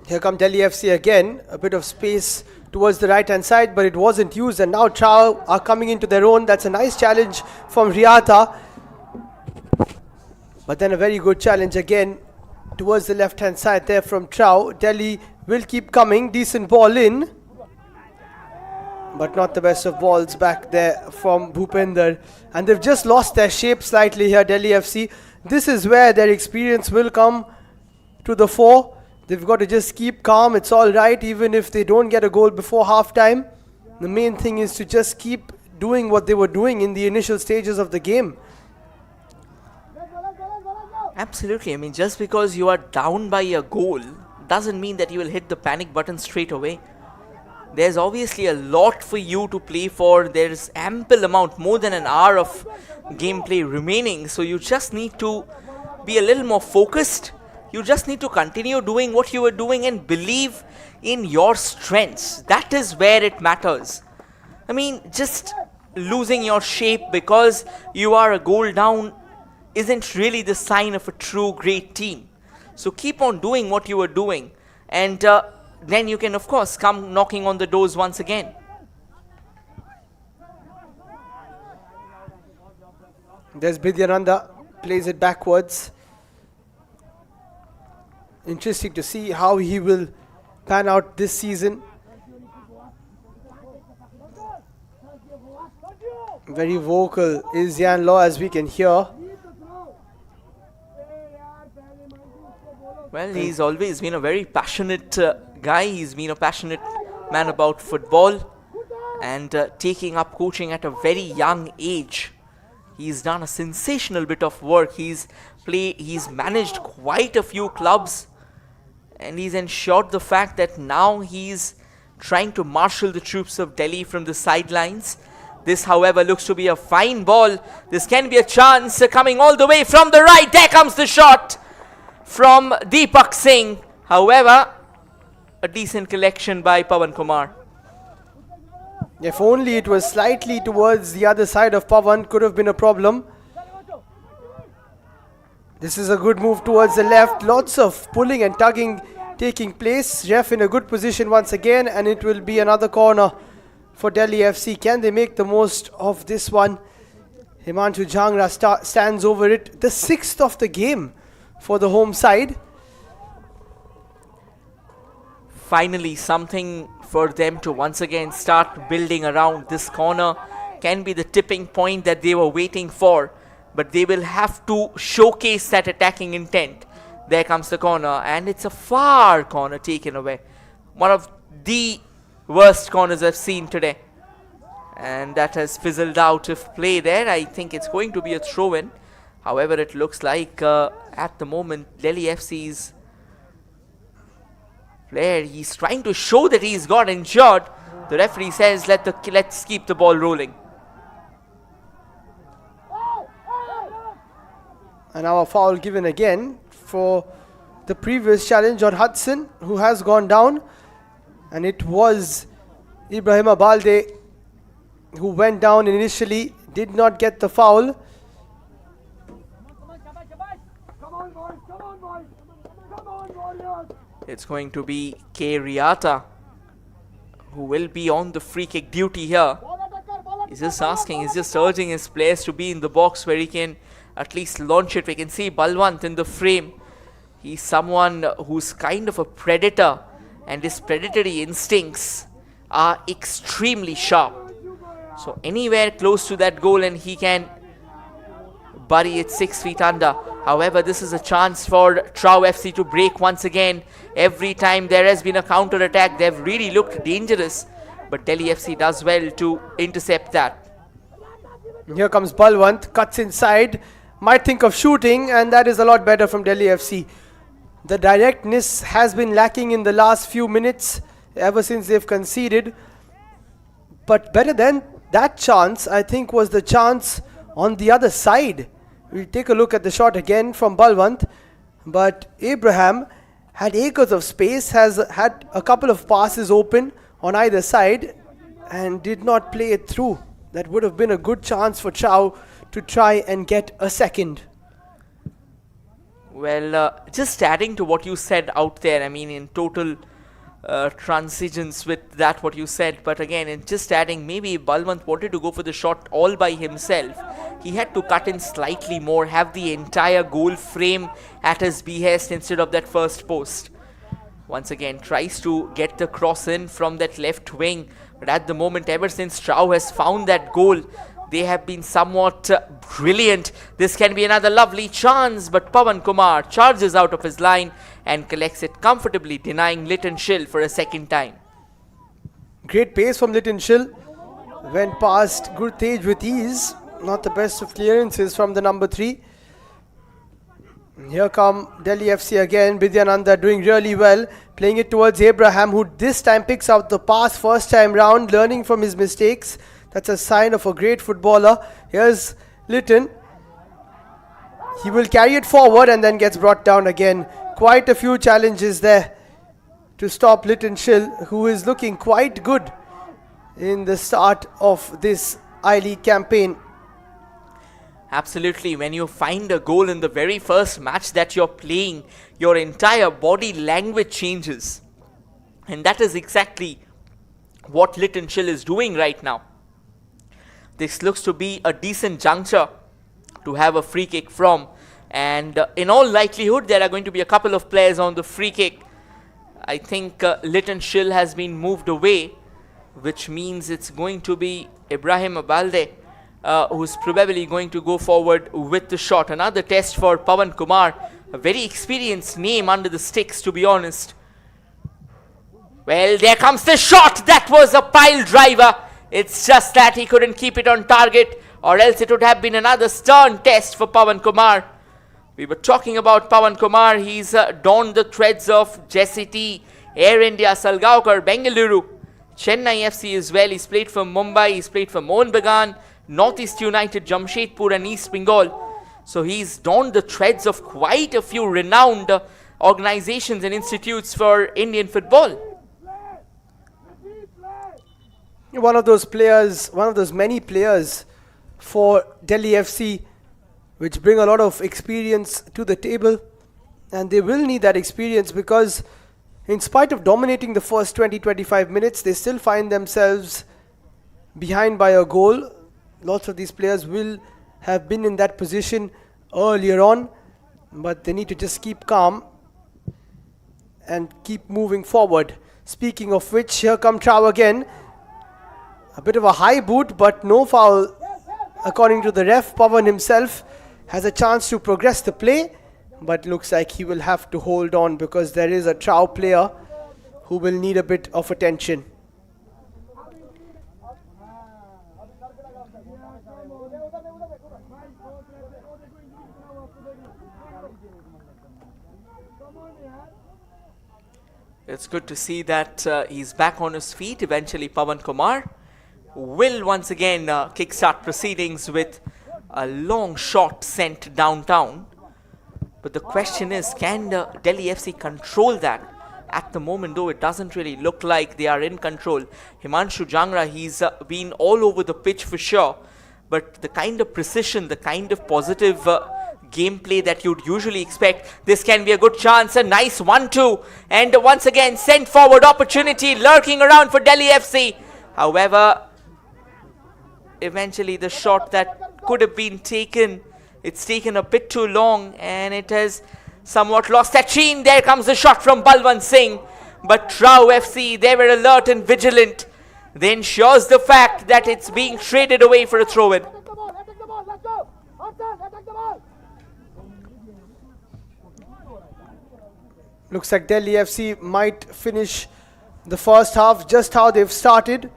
Here come Delhi FC again. A bit of space towards the right hand side, but it wasn't used, and now TRAU are coming into their own. That's a nice challenge from Riata, but then a very good challenge again towards the left hand side there from TRAU. Delhi will keep coming. Decent ball in, but not the best of balls back there from Bhupender, and they've just lost their shape slightly here, Delhi FC. This is where their experience will come to the fore. They've got to just keep calm. It's all right even if they don't get a goal before half time. The main thing is to just keep doing what they were doing in the initial stages of the game. Absolutely. I mean, just because you are down by a goal doesn't mean that you will hit the panic button straight away. There's obviously a lot for you to play for. There's ample amount, more than an hour of gameplay remaining. So you just need to be a little more focused. You just need to continue doing what you were doing and believe in your strengths. That is where it matters. I mean, just losing your shape because you are a goal down isn't really the sign of a true great team. So keep on doing what you were doing, and then you can of course come knocking on the doors once again. There's Bidyananda, plays it backwards. Interesting to see how he will pan out this season. Very vocal is Yan Law, as we can hear. Well, he's always been a very passionate guy. He's been a passionate man about football, and taking up coaching at a very young age. He's done a sensational bit of work. He's play. He's managed quite a few clubs, and he's ensured the fact that now he's trying to marshal the troops of Delhi from the sidelines. This, however, looks to be a fine ball. This can be a chance coming all the way from the right. There comes the shot from Deepak Singh. However, a decent collection by Pawan Kumar. If only it was slightly towards the other side of Pawan, could have been a problem. This is a good move towards the left. Lots of pulling and tugging taking place. Ref in a good position once again, and it will be another corner for Delhi FC. Can they make the most of this one? Himanshu Jhangra stands over it. The 6th of the game for the home side. Finally, something for them to once again start building around. This corner can be the tipping point that they were waiting for, but they will have to showcase that attacking intent. There comes the corner, and it's a far corner taken away. One of the worst corners I've seen today, and that has fizzled out of play there. I think it's going to be a throw-in. However, it looks like at the moment Delhi FC's player, he's trying to show that he's got injured. The referee says let's keep the ball rolling. And now a foul given again for the previous challenge on Hudson, who has gone down. And it was Ibrahim Abalde who went down initially, did not get the foul. It's going to be K. Riata who will be on the free kick duty here. He's just asking, he's just urging his players to be in the box where he can at least launch it. We can see Balwant in the frame. He's someone who's kind of a predator, and his predatory instincts are extremely sharp. So anywhere close to that goal and he can bury it 6 feet under. However, this is a chance for TRAU FC to break once again. Every time there has been a counter attack, they've really looked dangerous, but Delhi FC does well to intercept that. Here comes Balwant, cuts inside, might think of shooting, and that is a lot better from Delhi FC. The directness has been lacking in the last few minutes ever since they've conceded. But better than that chance, I think, was the chance on the other side. We'll take a look at the shot again from Balwant. But Abraham had acres of space, has had a couple of passes open on either side and did not play it through. That would have been a good chance for TRAU to try and get a second. Well, just adding to what you said out there, I mean, in total transitions with that what you said, but again, in just adding, maybe Balwant wanted to go for the shot all by himself. He had to cut in slightly more, have the entire goal frame at his behest instead of that first post. Once again, tries to get the cross in from that left wing, but at the moment, ever since TRAU has found that goal, they have been somewhat brilliant. This can be another lovely chance, but Pawan Kumar charges out of his line and collects it comfortably, denying Liton Shill for a second time. Great pace from Liton Shill. Went past Gurtej with ease. Not the best of clearances from the number 3. Here come Delhi FC again. Bidyananda doing really well. Playing it towards Abraham, who this time picks out the pass first time round, learning from his mistakes. That's a sign of a great footballer. Here's Liton. He will carry it forward and then gets brought down again. Quite a few challenges there to stop Liton Shill, who is looking quite good in the start of this I-League campaign. Absolutely, when you find a goal in the very first match that you're playing, your entire body language changes. And that is exactly what Liton Shill is doing right now. This looks to be a decent juncture to have a free kick from, and in all likelihood there are going to be a couple of players on the free kick. I think Liton Shill has been moved away, which means it's going to be Ibrahim Abalde who's probably going to go forward with the shot. Another test for Pawan Kumar, a very experienced name under the sticks, to be honest. Well, there comes the shot. That was a pile driver. It's just that he couldn't keep it on target, or else it would have been another stern test for Pawan Kumar. We were talking about Pawan Kumar. He's donned the threads of JCT, Air India, Salgaonkar, Bengaluru, Chennai FC as well. He's played for Mumbai, he's played for Mohun Bagan, Northeast United, Jamshedpur and East Bengal. So he's donned the threads of quite a few renowned organizations and institutes for Indian football. One of those players, one of those many players for Delhi FC which bring a lot of experience to the table, and they will need that experience because in spite of dominating the first 20-25 minutes, they still find themselves behind by a goal. Lots of these players will have been in that position earlier on, but they need to just keep calm and keep moving forward. Speaking of which, here come TRAU again. A bit of a high boot, but no foul according to the ref. Pawan himself has a chance to progress the play, but looks like he will have to hold on because there is a TRAU player who will need a bit of attention. It's good to see that he's back on his feet. Eventually, Pawan Kumar will once again kickstart proceedings with a long shot sent downtown. But the question is, can Delhi FC control that? At the moment, though, it doesn't really look like they are in control. Himanshu Jangra, he's been all over the pitch for sure. But the kind of precision, the kind of positive gameplay that you'd usually expect, this can be a good chance. A nice 1-2. And once again, sent forward opportunity lurking around for Delhi FC. However, eventually the shot that could have been taken, it's taken a bit too long and it has somewhat lost that sheen. There comes the shot from Balwant Singh, but TRAU FC, they were alert and vigilant. They ensures the fact that it's being traded away for a throw-in. Looks like Delhi FC might finish the first half just how they've started,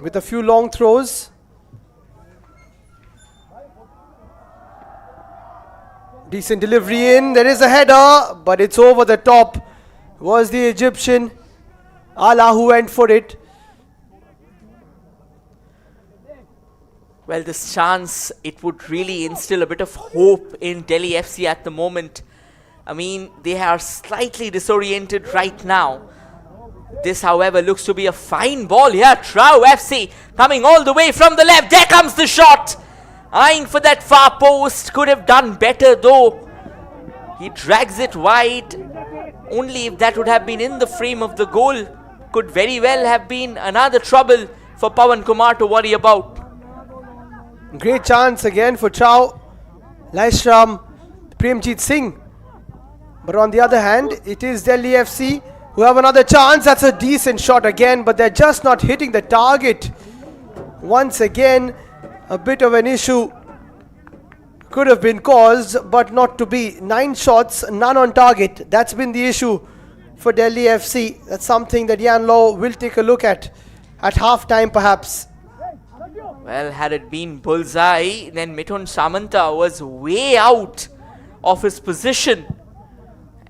with a few long throws. Decent delivery in, there is a header, but it's over the top. Was the Egyptian Allah who went for it. Well, this chance, it would really instill a bit of hope in Delhi FC at the moment. I mean, they are slightly disoriented right now. This, however, looks to be a fine ball here. TRAU FC coming all the way from the left. There comes the shot. Eyeing for that far post. Could have done better though. He drags it wide. Only if that would have been in the frame of the goal, could very well have been another trouble for Pawan Kumar to worry about. Great chance again for TRAU. Laishram, Premjit Singh. But on the other hand, it is Delhi FC who have another chance. That's a decent shot again, but they're just not hitting the target. Once again, a bit of an issue could have been caused, but not to be. 9 shots, none on target. That's been the issue for Delhi FC. That's something that Yan Law will take a look at half-time perhaps. Well, had it been bullseye, then Mithun Samanta was way out of his position.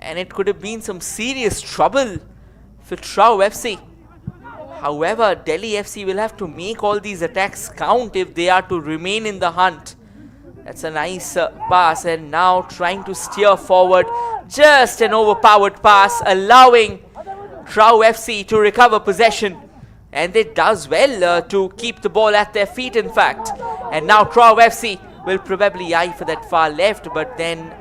And it could have been some serious trouble for TRAU FC. However, Delhi FC will have to make all these attacks count if they are to remain in the hunt. That's a nice pass, and now trying to steer forward. Just an overpowered pass, allowing TRAU FC to recover possession. And it does well to keep the ball at their feet, in fact. And now TRAU FC will probably eye for that far left, but then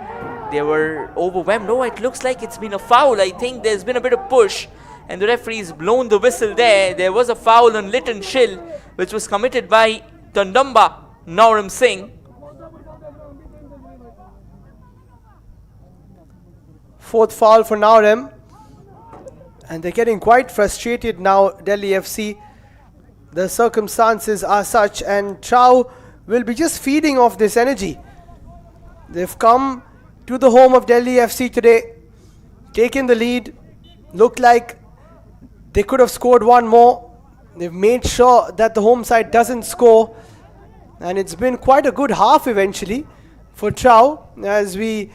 they were overwhelmed. Oh, it looks like it's been a foul. I think there's been a bit of push, and the referee's blown the whistle there. There was a foul on Liton Shill, which was committed by Tandamba Nauram Singh. Fourth foul for Nauram. And they're getting quite frustrated now, Delhi FC. The circumstances are such, and TRAU will be just feeding off this energy. They've come to the home of Delhi FC today, taken the lead, looked like they could have scored one more. They've made sure that the home side doesn't score, and it's been quite a good half eventually for TRAU as we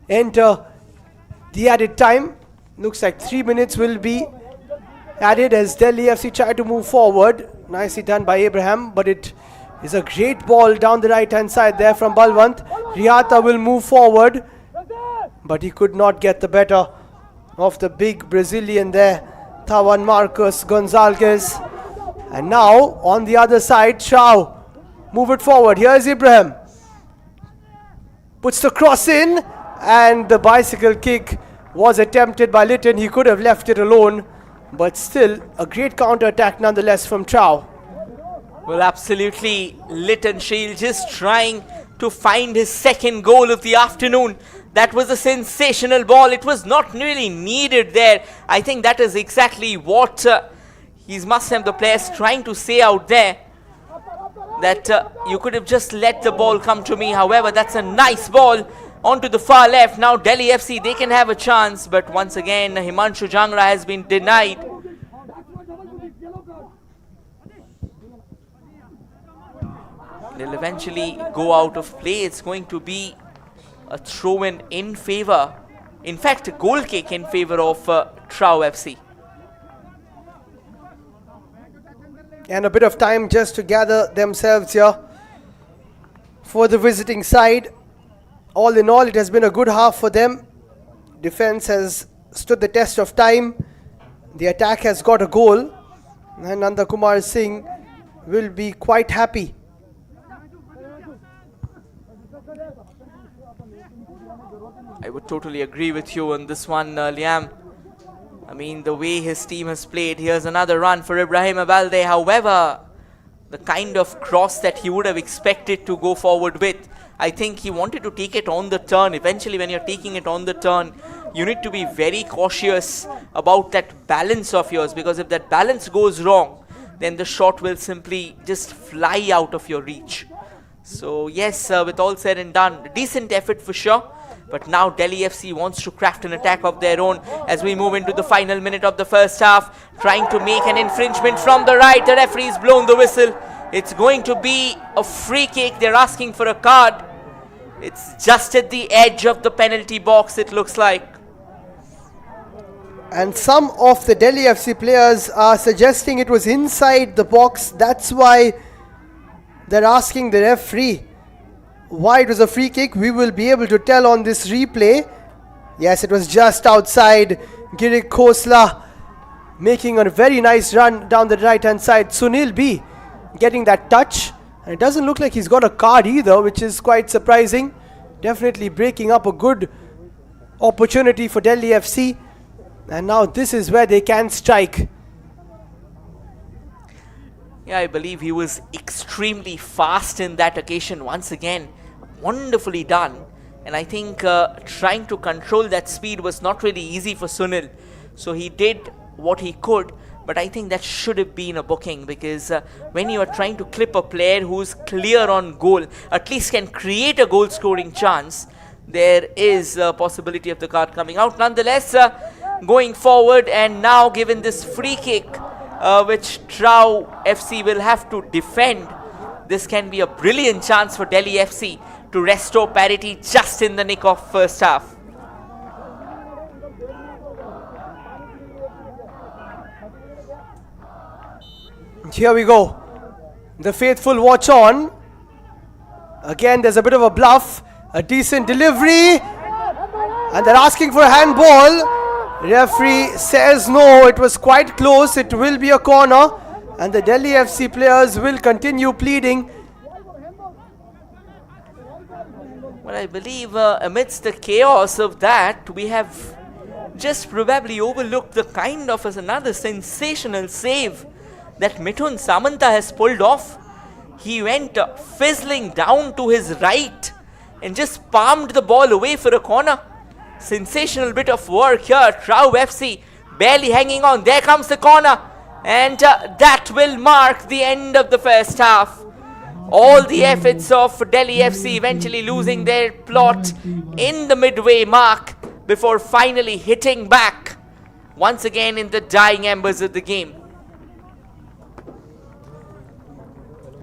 enter the added time. Looks like 3 minutes will be added as Delhi FC try to move forward. Nicely done by Abraham, but it is a great ball down the right hand side there from Balwant. Riata will move forward, but he could not get the better of the big Brazilian there, Tawan Marcos Gonzalez. And now on the other side, TRAU move it forward. Here's Ibrahim. Puts the cross in, and the bicycle kick was attempted by Litton. He could have left it alone, but still a great counter attack nonetheless from TRAU. Well, absolutely, Litton Shield just trying to find his second goal of the afternoon. That was a sensational ball. It was not really needed there. I think that is exactly what he's must have the players trying to say out there. That you could have just let the ball come to me. However, that's a nice ball onto the far left. Now Delhi FC, they can have a chance, but once again Himanshu Jangra has been denied. They'll eventually go out of play. It's going to be a throw-in in favor, in fact a goal kick in favor of TRAU FC. And a bit of time just to gather themselves here for the visiting side. All in all, it has been a good half for them. Defense has stood the test of time. The attack has got a goal, and Nanda Kumar Singh will be quite happy. I would totally agree with you on this one, Liam. I mean, the way his team has played. Here's another run for Ibrahim Abalde. However, the kind of cross that he would have expected to go forward with, I think he wanted to take it on the turn. Eventually, when you're taking it on the turn, you need to be very cautious about that balance of yours, because if that balance goes wrong, then the shot will simply just fly out of your reach. So yes, with all said and done, decent effort for sure. But now Delhi FC wants to craft an attack of their own as we move into the final minute of the first half. Trying to make an infringement from the right. The referee's blown the whistle. It's going to be a free kick. They're asking for a card. It's just at the edge of the penalty box, it looks like. And some of the Delhi FC players are suggesting it was inside the box. That's why they're asking the referee why it was a free kick. We will be able to tell on this replay. Yes, it was just outside. Girik Khosla making a very nice run down the right hand side. Sunil B getting that touch, and it doesn't look like he's got a card either, which is quite surprising. Definitely breaking up a good opportunity for Delhi FC, and now this is where they can strike. Yeah, I believe he was extremely fast in that occasion. Once again, wonderfully done. And I think trying to control that speed was not really easy for Sunil. So he did what he could, but I think that should have been a booking, because when you are trying to clip a player who's clear on goal, at least can create a goal scoring chance, there is a possibility of the card coming out. Nonetheless, going forward, and now given this free kick, which TRAU FC will have to defend, this can be a brilliant chance for Delhi FC to restore parity just in the nick of first half. Here we go. The faithful watch on. Again, there's a bit of a bluff. A decent delivery. And they're asking for a handball. Referee says no, it was quite close. It will be a corner. And the Delhi FC players will continue pleading. Well, I believe amidst the chaos of that, we have just probably overlooked the kind of another sensational save that Mithun Samanta has pulled off. He went fizzling down to his right and just palmed the ball away for a corner. Sensational bit of work here. TRAU FC barely hanging on. There comes the corner, and that will mark the end of the first half. All the efforts of Delhi FC eventually losing their plot in the midway mark before finally hitting back once again in the dying embers of the game.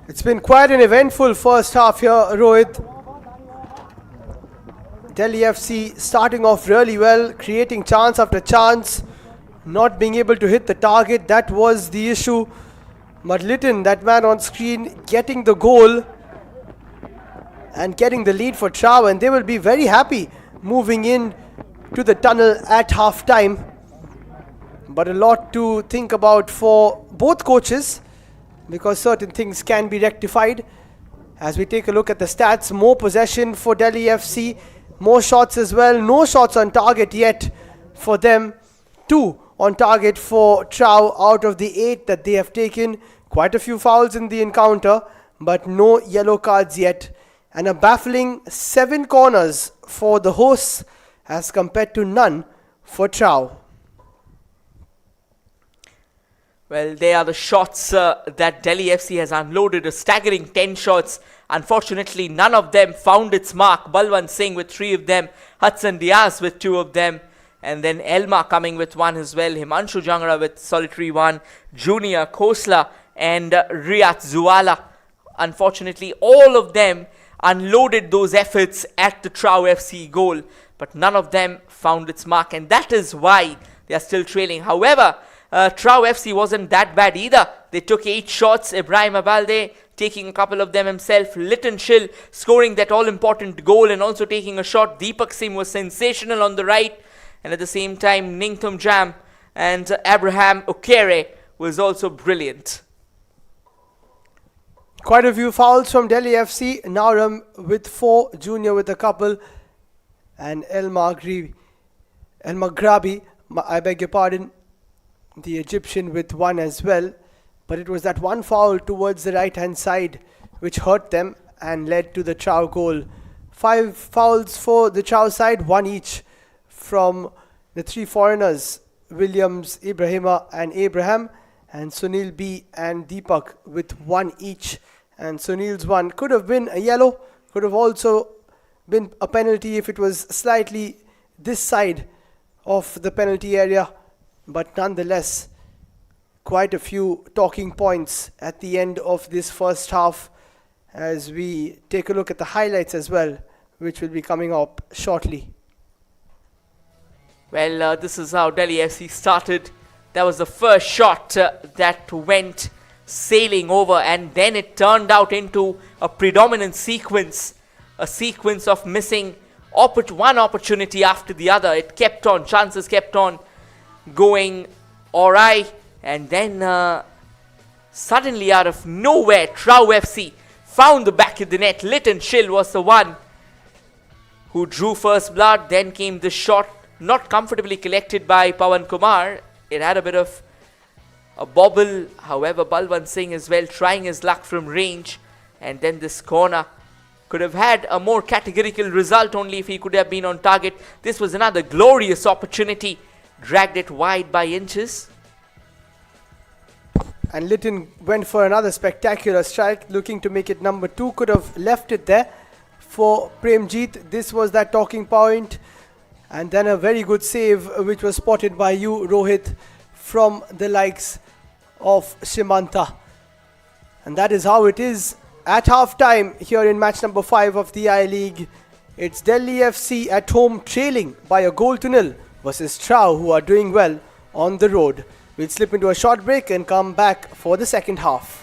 It's been quite an eventful first half here, Rohit. Delhi FC starting off really well, creating chance after chance, not being able to hit the target. That was the issue. But Litton, that man on screen, getting the goal and getting the lead for TRAU, and they will be very happy moving in to the tunnel at half time. But a lot to think about for both coaches, because certain things can be rectified. As we take a look at the stats, more possession for Delhi FC, more shots as well, no shots on target yet for them, 2 on target for TRAU out of the 8 that they have taken. Quite a few fouls in the encounter, but no yellow cards yet, and a baffling 7 corners for the hosts as compared to none for TRAU. Well, they are the shots that Delhi FC has unloaded, a staggering 10 shots. Unfortunately, none of them found its mark. Balwant Singh with 3 of them, Hudson Diaz with 2 of them, and then Elma coming with 1 as well, Himanshu Jangra with solitary 1, Junior Khosla and Riyat Zuala. Unfortunately, all of them unloaded those efforts at the TRAU FC goal, but none of them found its mark, and that is why they are still trailing. However, TRAU FC wasn't that bad either. They took 8 shots, Ibrahim Abalde taking a couple of them himself, Litton Shill scoring that all-important goal and also taking a shot. Deepak Singh was sensational on the right, and at the same time Ningthum Jam and Abraham Okere was also brilliant. Quite a few fouls from Delhi FC. Naram with 4, Junior with a couple, and El Maghrabi, I beg your pardon, the Egyptian with 1 as well. But it was that one foul towards the right hand side which hurt them and led to the TRAU goal. 5 fouls for the TRAU side, 1 each from the 3 foreigners, Williams, Ibrahima and Abraham, and Sunil B and Deepak with 1 each. And Sunil's 1 could have been a yellow, could have also been a penalty if it was slightly this side of the penalty area, but nonetheless quite a few talking points at the end of this first half as we take a look at the highlights as well, which will be coming up shortly. Well, this is how Delhi FC started. That was the first shot that went sailing over, and then it turned out into a predominant sequence, a sequence of missing one opportunity after the other. It kept on, chances kept on going awry, and then suddenly out of nowhere TRAU FC found the back of the net. Litton Shill was the one who drew first blood. Then came the shot, not comfortably collected by Pawan Kumar. It had a bit of a bobble. However, Balwant Singh as well trying his luck from range, and then this corner could have had a more categorical result only if he could have been on target. This was another glorious opportunity, dragged it wide by inches. And Litton went for another spectacular strike, looking to make it number 2. Could have left it there for Premjeet. This was that talking point. And then a very good save, which was spotted by you, Rohit, from the likes of Shimanta. And that is how it is at half time here in match number 5 of the I-League. It's Delhi FC at home trailing by a goal to nil versus TRAU, who are doing well on the road. We'll slip into a short break and come back for the second half.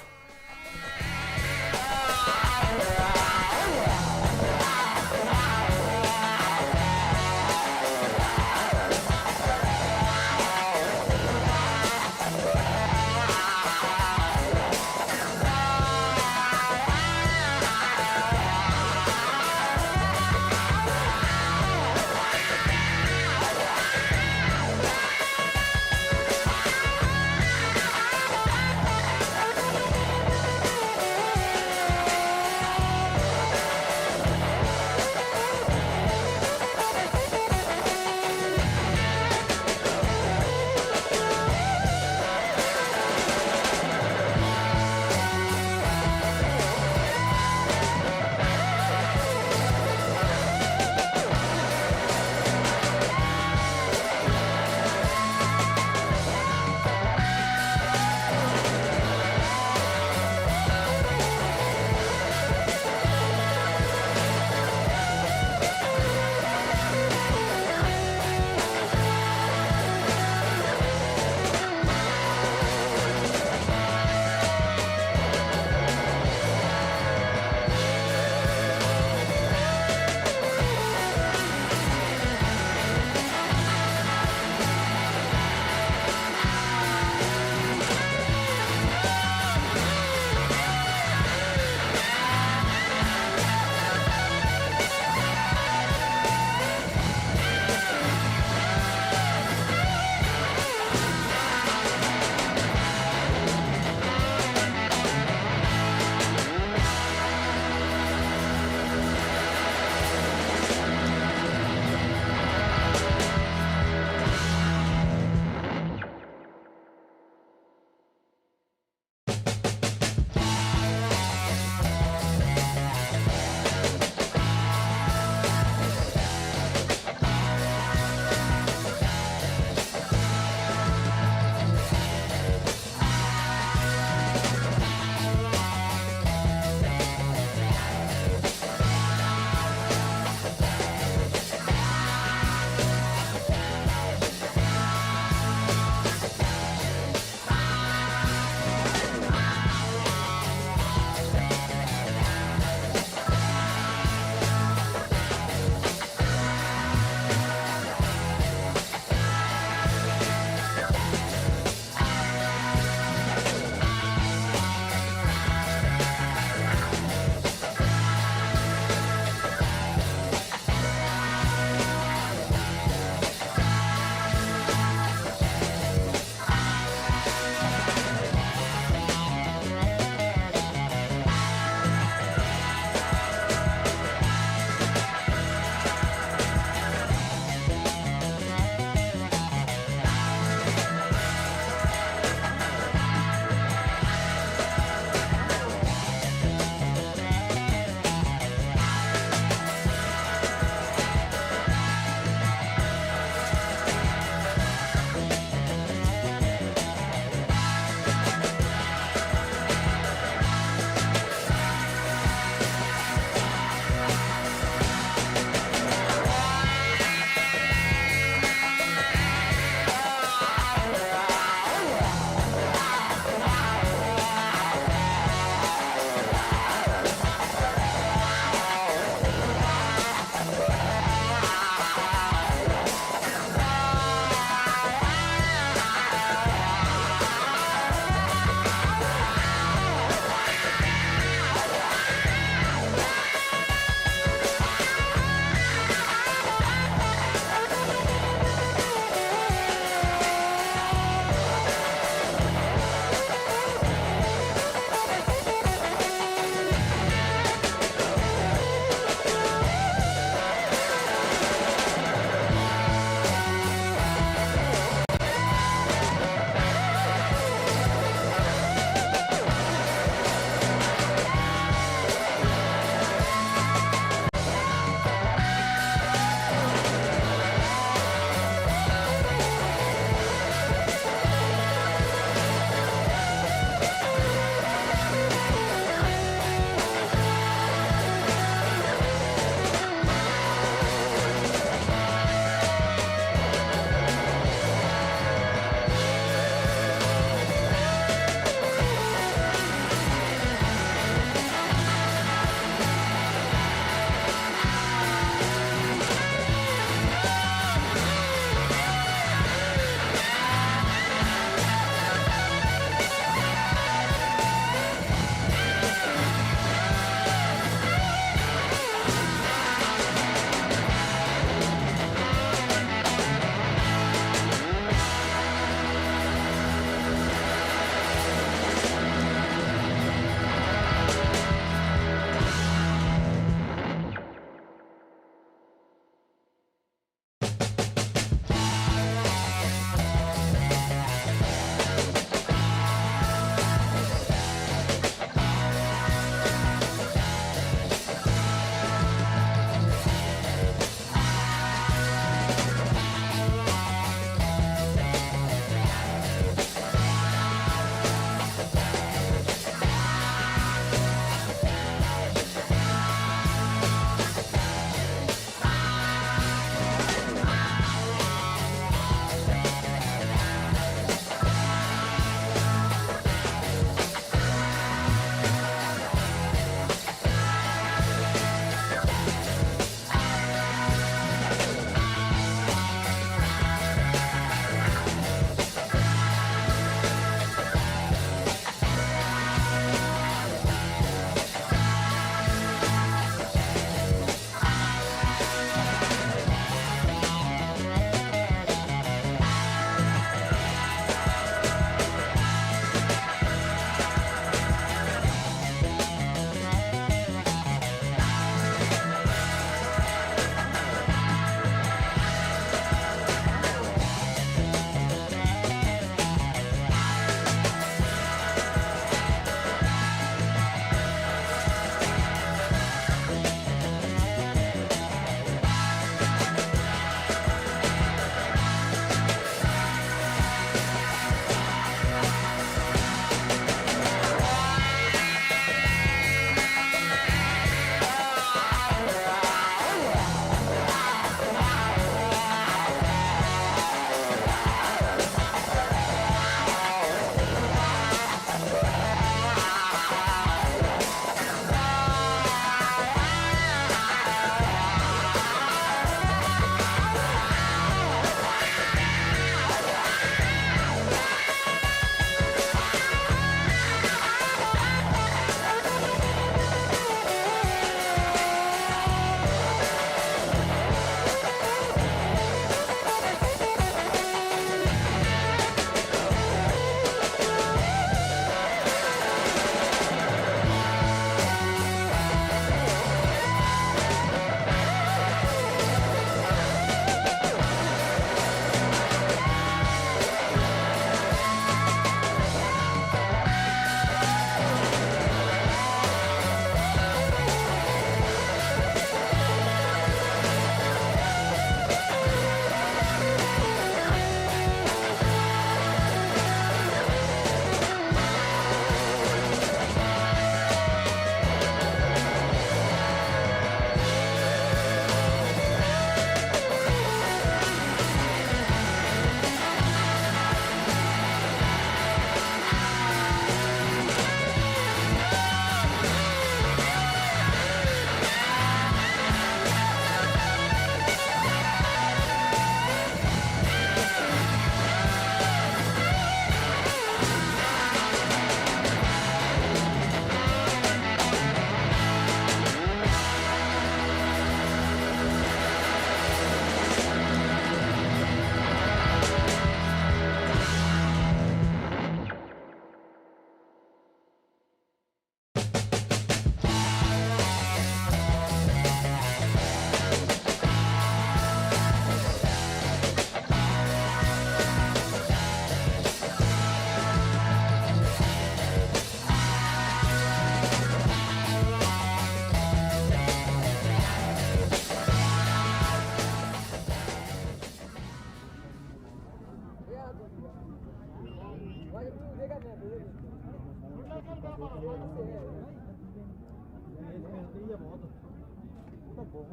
Well,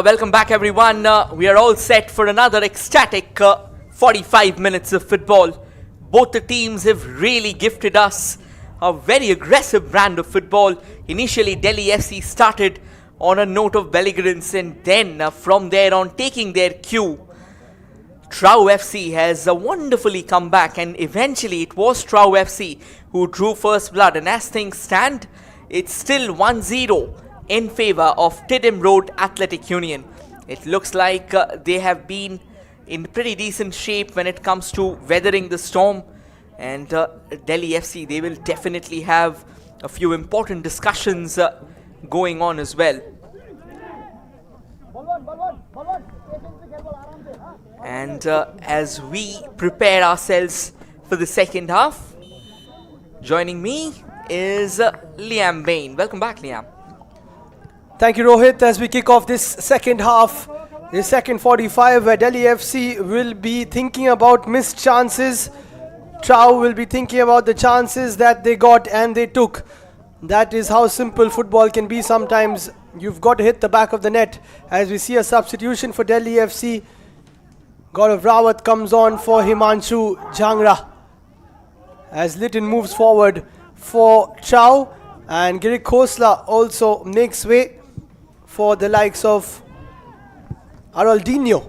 welcome back everyone. We are all set for another ecstatic 45 minutes of football. Both the teams have really gifted us a very aggressive brand of football. Initially, Delhi FC started on a note of belligerence, and then from there on, taking their cue, TRAU FC has wonderfully come back, and eventually it was TRAU FC who drew first blood. And as things stand, it's still 1-0 in favor of Tidham Road Athletic Union. It looks like they have been in pretty decent shape when it comes to weathering the storm, and Delhi FC, they will definitely have a few important discussions going on as well. And as we prepare ourselves for the second half, joining me is Liam Bain. Welcome back, Liam. Thank you, Rohit. As we kick off this second half, the second 45, where Delhi FC will be thinking about missed chances. TRAU will be thinking about the chances that they got and they took. That is how simple football can be sometimes. You've got to hit the back of the net. As we see a substitution for Delhi FC, Gaurav Rawat comes on for Himanshu Jangra. As Litton moves forward for TRAU, and Girik Khosla also makes way for the likes of Araldinho.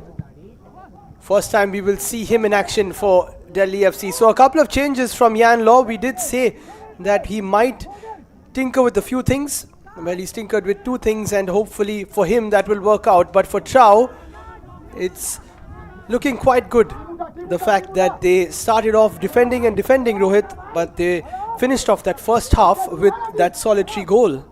First time we will see him in action for Delhi FC. So a couple of changes from Yan Law. We did say that he might tinker with a few things. Well, he's tinkered with two things, and hopefully for him that will work out. But for TRAU, it's looking quite good. The fact that they started off defending, Rohit, but they finished off that first half with that solitary goal.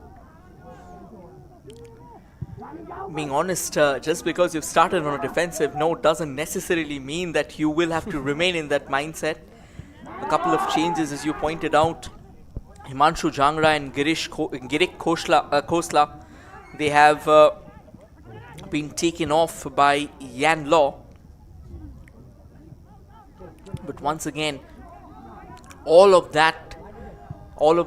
Being honest, just because you've started on a defensive note doesn't necessarily mean that you will have to remain in that mindset. A couple of changes, as you pointed out. Himanshu Jangra and Girik Khosla, they have been taken off by Yan Law. But once again, all of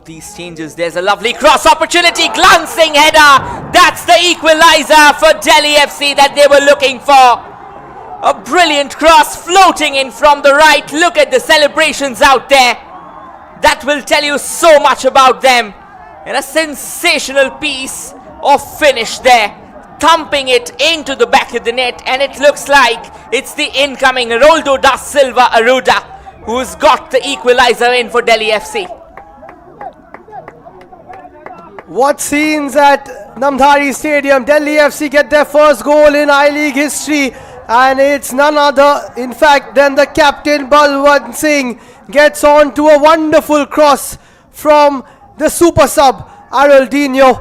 these changes, there's a lovely cross opportunity, glancing header. That's the equalizer for Delhi FC that they were looking for. A brilliant cross floating in from the right. Look at the celebrations out there. That will tell you so much about them. And a sensational piece of finish there, thumping it into the back of the net, and it looks like it's the incoming Roldo da Silva Aruda who's got the equalizer in for Delhi FC. What scenes at Namdhari Stadium. Delhi FC get their first goal in I-League history, and it's none other, in fact, than the captain Balwant Singh gets on to a wonderful cross from the super sub Araldinho.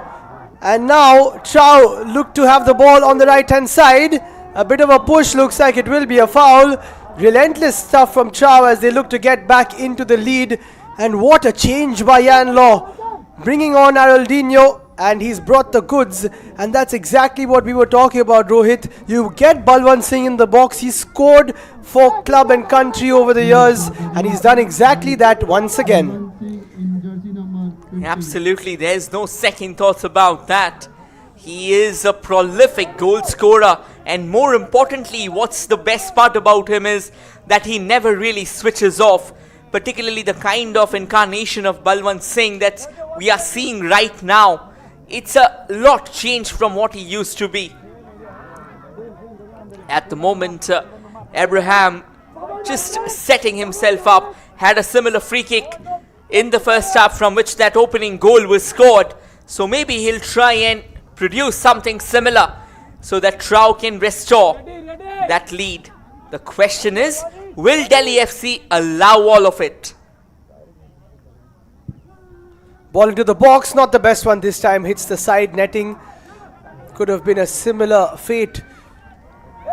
And now TRAU look to have the ball on the right hand side. A bit of a push, looks like it will be a foul. Relentless stuff from TRAU as they look to get back into the lead. And what a change by Yan Law, bringing on Araldinho, and he's brought the goods. And that's exactly what we were talking about, Rohit. You get Balwant Singh in the box. He scored for club and country over the years, and he's done exactly that once again. Absolutely, there's no second thoughts about that. He is a prolific goal scorer, and more importantly, what's the best part about him is that he never really switches off, particularly the kind of incarnation of Balwant Singh that we are seeing right now. It's a lot changed from what he used to be. At the moment, Abraham just setting himself up, had a similar free kick in the first half from which that opening goal was scored. So maybe he'll try and produce something similar so that TRAU can restore that lead. The question is, will Delhi FC allow all of it? Ball into the box, not the best one this time, hits the side netting. Could have been a similar fate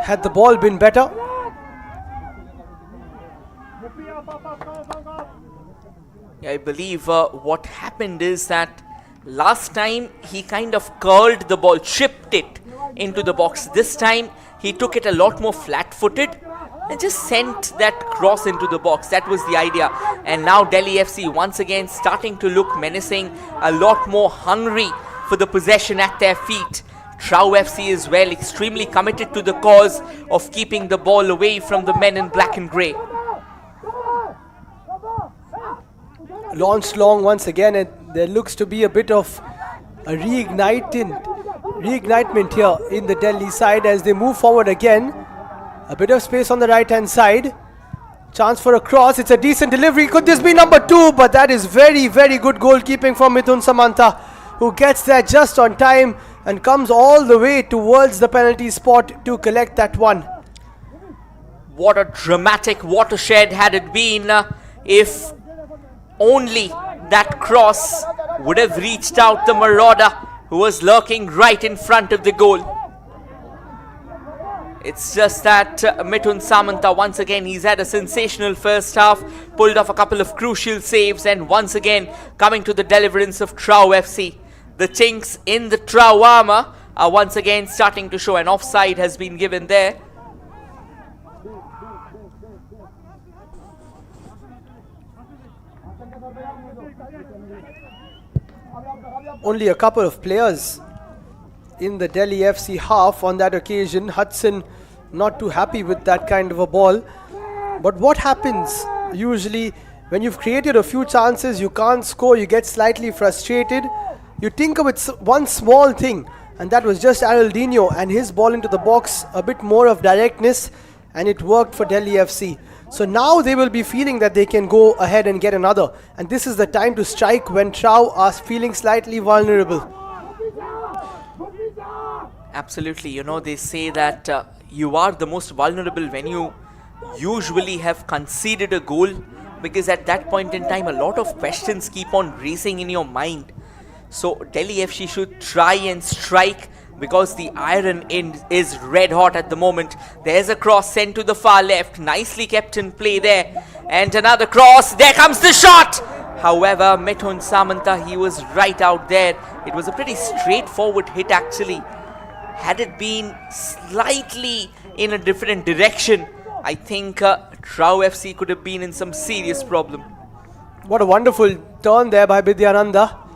had the ball been better. I believe what happened is that last time he kind of curled the ball, chipped it, into the box. This time he took it a lot more flat-footed and just sent that cross into the box. That was the idea. And now Delhi FC once again starting to look menacing, a lot more hungry for the possession at their feet. TRAU FC as well, extremely committed to the cause of keeping the ball away from the men in black and grey. Launched long once again, and there looks to be a bit of a reignitement here in the Delhi side as they move forward again. A bit of space on the right hand side. Chance for a cross. It's a decent delivery. Could this be number 2? But that is very, very good goalkeeping from Mithun Samanta, who gets there just on time and comes all the way towards the penalty spot to collect that one. What a dramatic watershed had it been if only that cross would have reached out the marauder who was lurking right in front of the goal. It's just that Mithun Samanta, once again, he's had a sensational first half, pulled off a couple of crucial saves, and once again coming to the deliverance of TRAU FC. The chinks in the TRAU armour are once again starting to show. An offside has been given there. Only a couple of players in the Delhi FC half on that occasion. Hudson not too happy with that kind of a ball. But what happens usually when you've created a few chances, you can't score, you get slightly frustrated. You think of it one small thing, and that was just Araldinho and his ball into the box, a bit more of directness, and it worked for Delhi FC. So now they will be feeling that they can go ahead and get another, and this is the time to strike when TRAU are feeling slightly vulnerable. Absolutely, you know, they say that you are the most vulnerable when you usually have conceded a goal, because at that point in time a lot of questions keep on racing in your mind. So Delhi FC should try and strike, because the iron end is red hot at the moment. There's a cross sent to the far left, nicely kept in play there, and another cross, there comes the shot. However, Mithun Samanta, he was right out there. It was a pretty straightforward hit actually. Had it been slightly in a different direction, I think TRAU FC could have been in some serious problem. What a wonderful turn there by Bidyananda.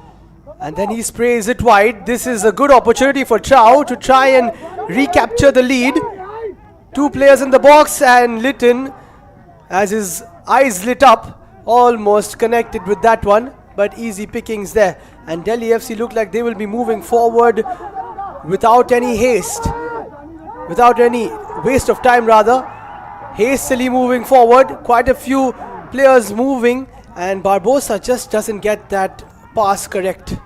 And then he sprays it wide. This is a good opportunity for TRAU to try and recapture the lead. 2 players in the box, and Litton, as his eyes lit up, almost connected with that one. But easy pickings there. And Delhi FC look like they will be moving forward without any haste. Without any waste of time rather. Hastily moving forward. Quite a few players moving. And Barbosa just doesn't get that pass correct.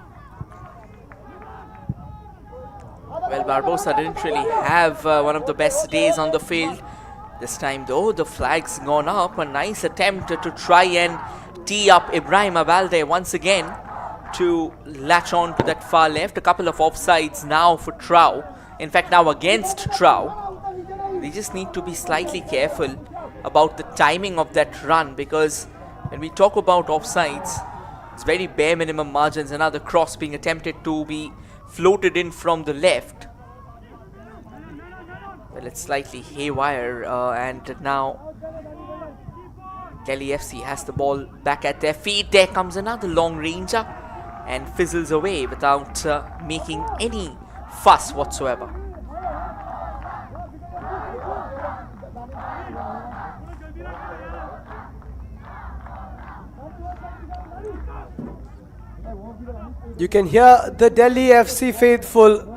Well, Barbosa didn't really have one of the best days on the field. This time though, the flag's gone up. A nice attempt to try and tee up Ibrahim Abalde once again to latch on to that far left. A couple of offsides now for TRAU. In fact, now against TRAU. They just need to be slightly careful about the timing of that run, because when we talk about offsides, it's very bare minimum margins. Another cross being attempted to be floated in from the left. Well, it's slightly haywire, and now Delhi FC has the ball back at their feet. There comes another long ranger and fizzles away without making any fuss whatsoever. You can hear the Delhi FC faithful.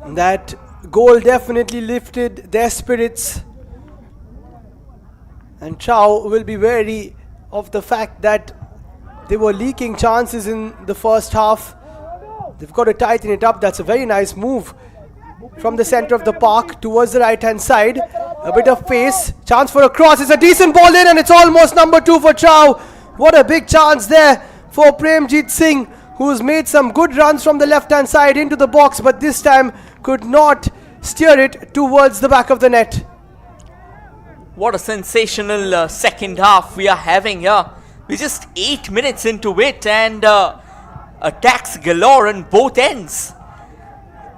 That goal definitely lifted their spirits. And TRAU will be wary of the fact that they were leaking chances in the first half. They've got to tighten it up. That's a very nice move from the center of the park towards the right hand side. A bit of pace. Chance for a cross. It's a decent ball in, and it's almost number 2 for TRAU. What a big chance there for Premjit Singh, who's made some good runs from the left hand side into the box, but this time could not steer it towards the back of the net. What a sensational second half we are having here. We're just 8 minutes into it, and attacks galore on both ends.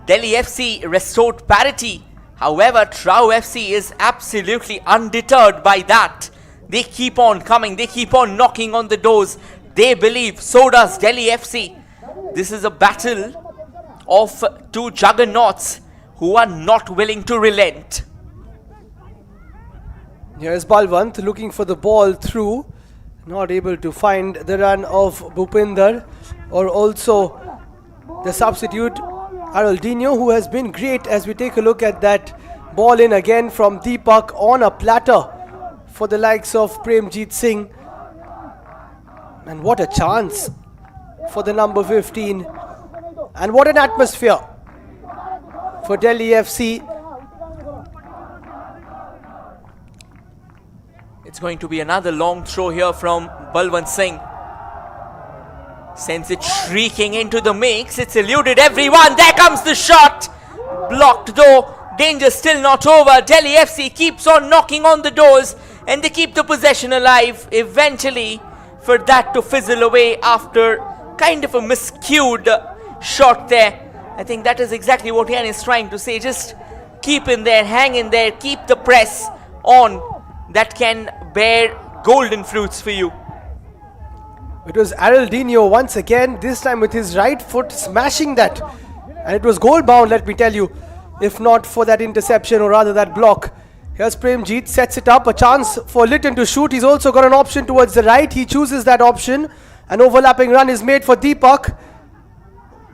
Delhi FC restored parity. However, TRAU FC is absolutely undeterred by that. They keep on coming, they keep on knocking on the doors. They believe, so does Delhi FC. This is a battle of two juggernauts who are not willing to relent. Here's Balwant looking for the ball through. Not able to find the run of Bhupinder, or also the substitute Araldinho, who has been great as we take a look at that ball in again from Deepak on a platter for the likes of Premjit Singh. And what a chance for the number 15. And what an atmosphere for Delhi FC. It's going to be another long throw here from Balwant Singh. Sends it shrieking into the mix. It's eluded everyone. There comes the shot. Blocked though. Danger still not over. Delhi FC keeps on knocking on the doors and they keep the possession alive. Eventually, for that to fizzle away after kind of a miscued shot there. I think that is exactly what Ian is trying to say. Just keep in there, hang in there, keep the press on. That can bear golden fruits for you. It was Araldinho once again, this time with his right foot smashing that. And it was goal bound, let me tell you, if not for that interception or rather that block. Here's Premjit, sets it up, a chance for Litton to shoot. He's also got an option towards the right. He chooses that option. An overlapping run is made for Deepak.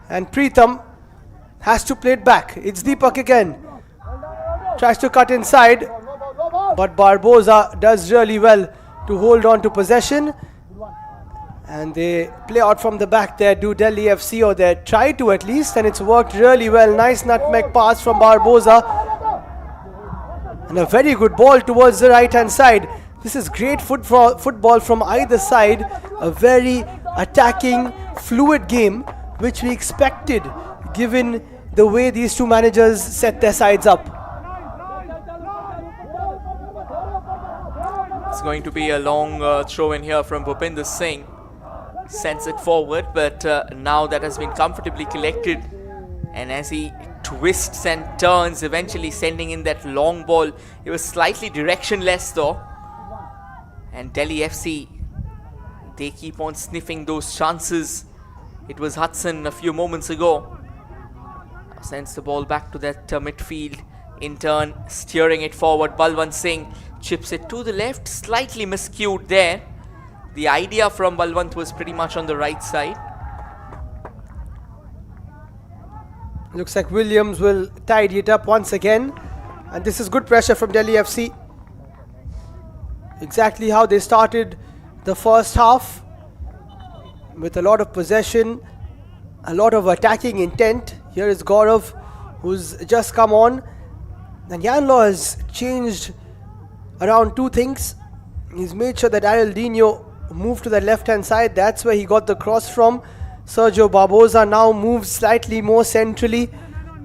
And Preetham has to play it back. It's Deepak again. Tries to cut inside. But Barbosa does really well to hold on to possession. And they play out from the back there, do Delhi FC, or they try to at least, and it's worked really well. Nice nutmeg pass from Barbosa. And a very good ball towards the right hand side. This is great football from either side. A very attacking, fluid game, which we expected given the way these two managers set their sides up. It's going to be a long throw in here from Bhupinder Singh. Sends it forward, but now that has been comfortably collected. And as he twists and turns, eventually sending in that long ball. It was slightly directionless though. And Delhi FC, they keep on sniffing those chances. It was Hudson a few moments ago. Sends the ball back to that midfield. In turn, steering it forward. Balwant Singh chips it to the left, slightly miscued there. The idea from Balwant was pretty much on the right side. Looks like Williams will tidy it up once again. And this is good pressure from Delhi FC. Exactly how they started the first half. With a lot of possession, a lot of attacking intent. Here is Gaurav, who's just come on. And Yanlaw has changed around two things. He's made sure that Araldinho moved to the left hand side. That's where he got the cross from. Sergio Barbosa now moves slightly more centrally.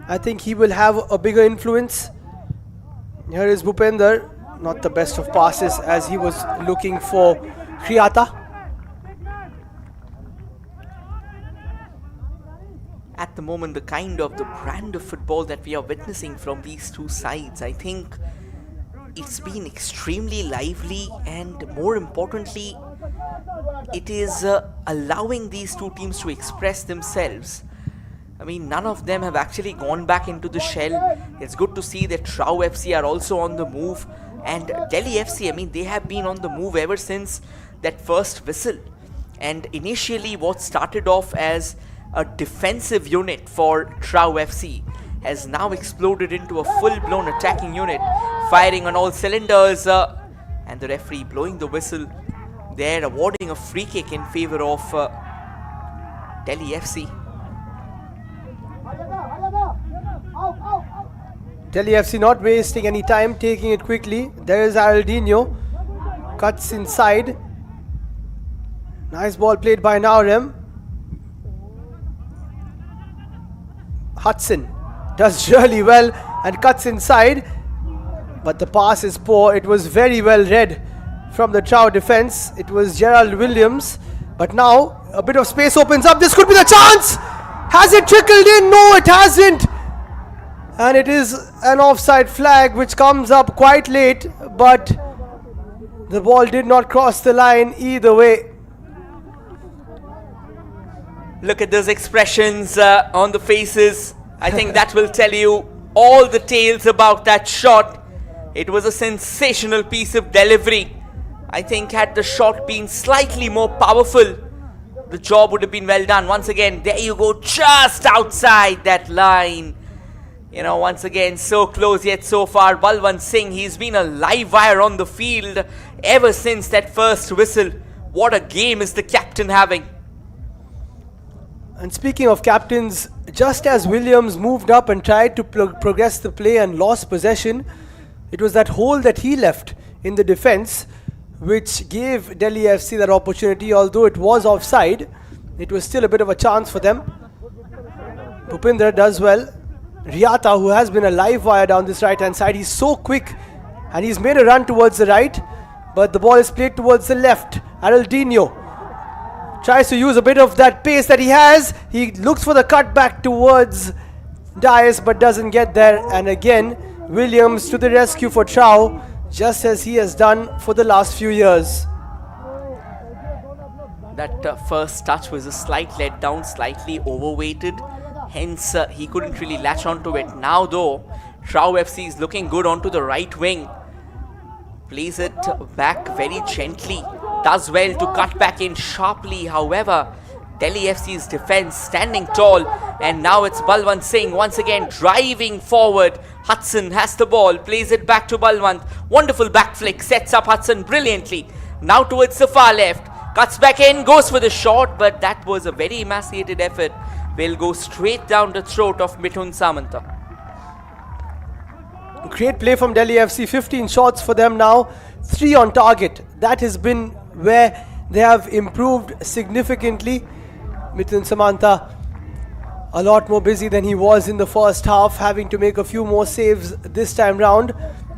I think he will have a bigger influence. Here is Bhupinder. Not the best of passes as he was looking for Kriata. At the moment, the kind of the brand of football that we are witnessing from these two sides, I think it's been extremely lively, and more importantly, it is allowing these two teams to express themselves. I mean, none of them have actually gone back into the shell. It's good to see that TRAU FC are also on the move, and Delhi FC, I mean, they have been on the move ever since that first whistle. And initially what started off as a defensive unit for TRAU FC has now exploded into a full-blown attacking unit, firing on all cylinders, and the referee blowing the whistle there, awarding a free kick in favor of Delhi FC. Delhi FC not wasting any time, taking it quickly. There is Araldinho, cuts inside. Nice ball played by Naurem. Hudson does really well and cuts inside, but the pass is poor. It was very well read from the TRAU defense. It was Gerald Williams, but now a bit of space opens up. This could be the chance. Has it trickled in? No, it hasn't. And it is an offside flag which comes up quite late, but the ball did not cross the line either way. Look at those expressions on the faces. I think that will tell you all the tales about that shot. It was a sensational piece of delivery. I think had the shot been slightly more powerful, the job would have been well done. Once again, there you go, just outside that line. You know, once again, so close yet so far. Balwant Singh, he's been a live wire on the field ever since that first whistle. What a game is the captain having. And speaking of captains, just as Williams moved up and tried to progress the play and lost possession, it was that hole that he left in the defense which gave Delhi FC that opportunity. Although it was offside, it was still a bit of a chance for them. Bhupindra does well. Riata, who has been a live wire down this right hand side, he's so quick and he's made a run towards the right, but the ball is played towards the left. Araldinho tries to use a bit of that pace that he has. He looks for the cut back towards Dias but doesn't get there. And again, Williams to the rescue for TRAU, just as he has done for the last few years. That first touch was a slight letdown, slightly overweighted. Hence, he couldn't really latch onto it. Now though, TRAU FC is looking good onto the right wing. Plays it back very gently. Does well to cut back in sharply. However, Delhi FC's defense standing tall. And now it's Balwant Singh once again driving forward. Hudson has the ball. Plays it back to Balwant. Wonderful back flick. Sets up Hudson brilliantly. Now towards the far left. Cuts back in. Goes for the shot. But that was a very emaciated effort. Will go straight down the throat of Mithun Samanta. Great play from Delhi FC. 15 shots for them now. 3 on target. That has been where they have improved significantly. Mithun Samanta a lot more busy than he was in the first half, having to make a few more saves this time round.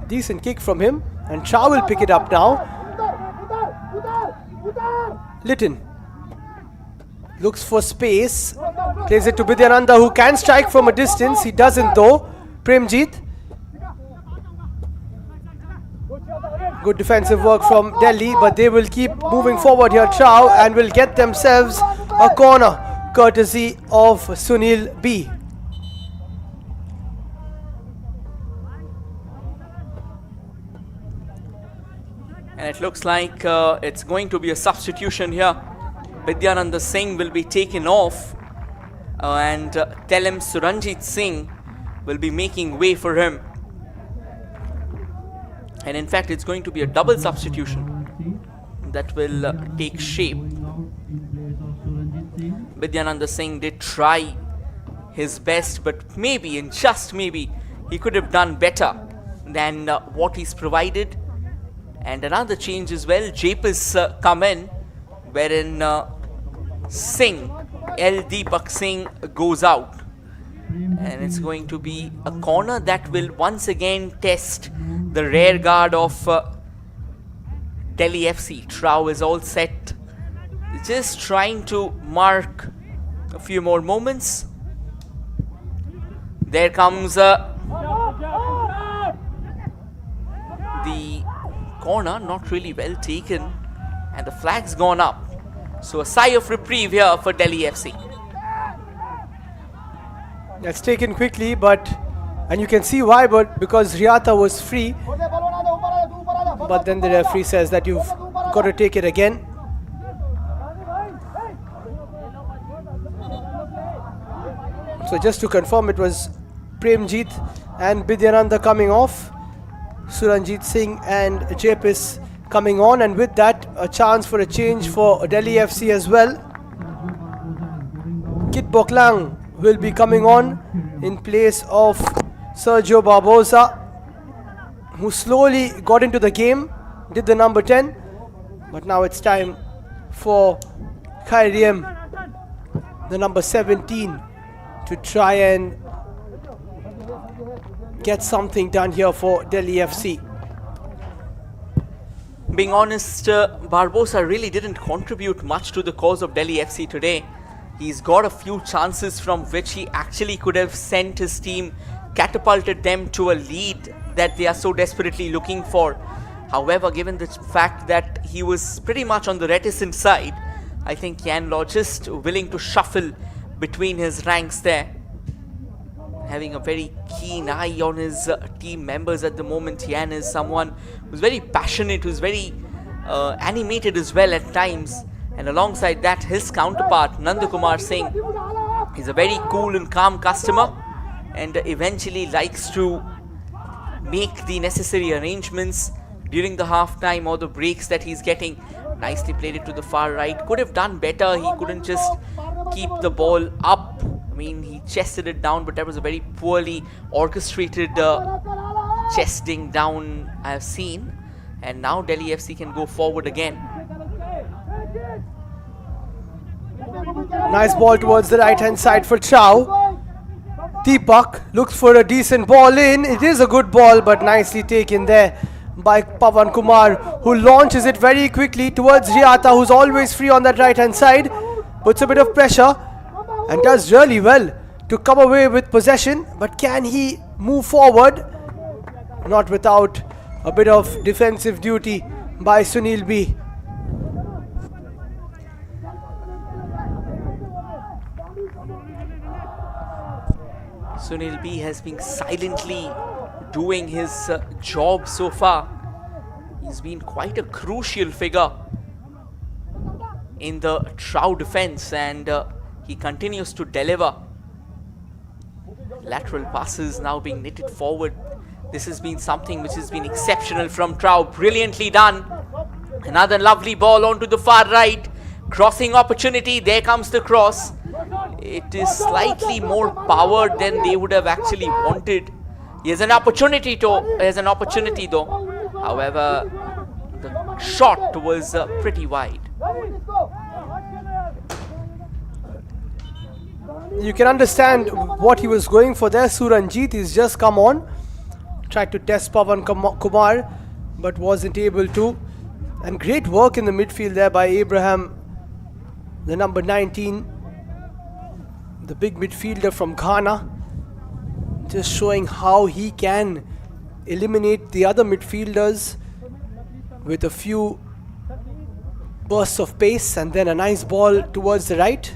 Decent kick from him, and TRAU will pick it up now. Litton looks for space, plays it to Bidyananda, who can strike from a distance. He doesn't though. Premjit. Good defensive work from Delhi, but they will keep moving forward here, TRAU, and will get themselves a corner courtesy of Sunil B. And it looks like it's going to be a substitution here. Vidyananda Singh will be taken off and Telem Suranjit Singh will be making way for him. And in fact, it's going to be a double substitution that will take shape. Vidyananda Singh did try his best, but maybe, and just maybe, he could have done better than what he's provided. And another change as well, Japis come in, wherein Singh, L. Deepak Singh goes out. And it's going to be a corner that will once again test the rear guard of Delhi FC. TRAU is all set. Just trying to mark a few more moments. There comes the corner, not really well taken, and the flag's gone up. So a sigh of reprieve here for Delhi FC. That's taken quickly, and you can see why, but because Riata was free. But then the referee says that you've got to take it again. So just to confirm, it was Premjit and Bidyananda coming off, Suranjit Singh and Japis coming on, and with that a chance for a change for Delhi FC as well. Kit Boklang will be coming on in place of Sergio Barbosa, who slowly got into the game, did the number 10, but now it's time for Khairiem, the number 17, to try and get something done here for Delhi FC. Being honest, Barbosa really didn't contribute much to the cause of Delhi FC today. He's got a few chances from which he actually could have sent his team catapulted them to a lead that they are so desperately looking for. However, given the fact that he was pretty much on the reticent side, I think Yan Law just willing to shuffle between his ranks there. Having a very keen eye on his team members at the moment. Yan is someone who's very passionate, who's very animated as well at times. And alongside that, his counterpart, Nandakumar Singh, is a very cool and calm customer and eventually likes to make the necessary arrangements during the half-time or the breaks that he's getting. Nicely played it to the far right. Could have done better. He couldn't just keep the ball up. I mean, he chested it down, but that was a very poorly orchestrated chesting down I have seen. And now Delhi FC can go forward again. Nice ball towards the right hand side for TRAU. Deepak looks for a decent ball in. It is a good ball, but nicely taken there by Pawan Kumar, who launches it very quickly towards Riata, who's always free on that right hand side. Puts a bit of pressure and does really well to come away with possession. But can he move forward? Not without a bit of defensive duty by Sunil B. Sunil B has been silently doing his job so far. He's been quite a crucial figure in the TRAU defense, and he continues to deliver. Lateral passes now being knitted forward. This has been something which has been exceptional from TRAU. Brilliantly done. Another lovely ball onto the far right. Crossing opportunity. There comes the cross. It is slightly more powered than they would have actually wanted. He has an opportunity though. However, the shot was pretty wide. You can understand what he was going for there. Suranjit has just come on. Tried to test Pawan Kumar, but wasn't able to. And great work in the midfield there by Abraham, the number 19. The big midfielder from Ghana, just showing how he can eliminate the other midfielders with a few bursts of pace and then a nice ball towards the right.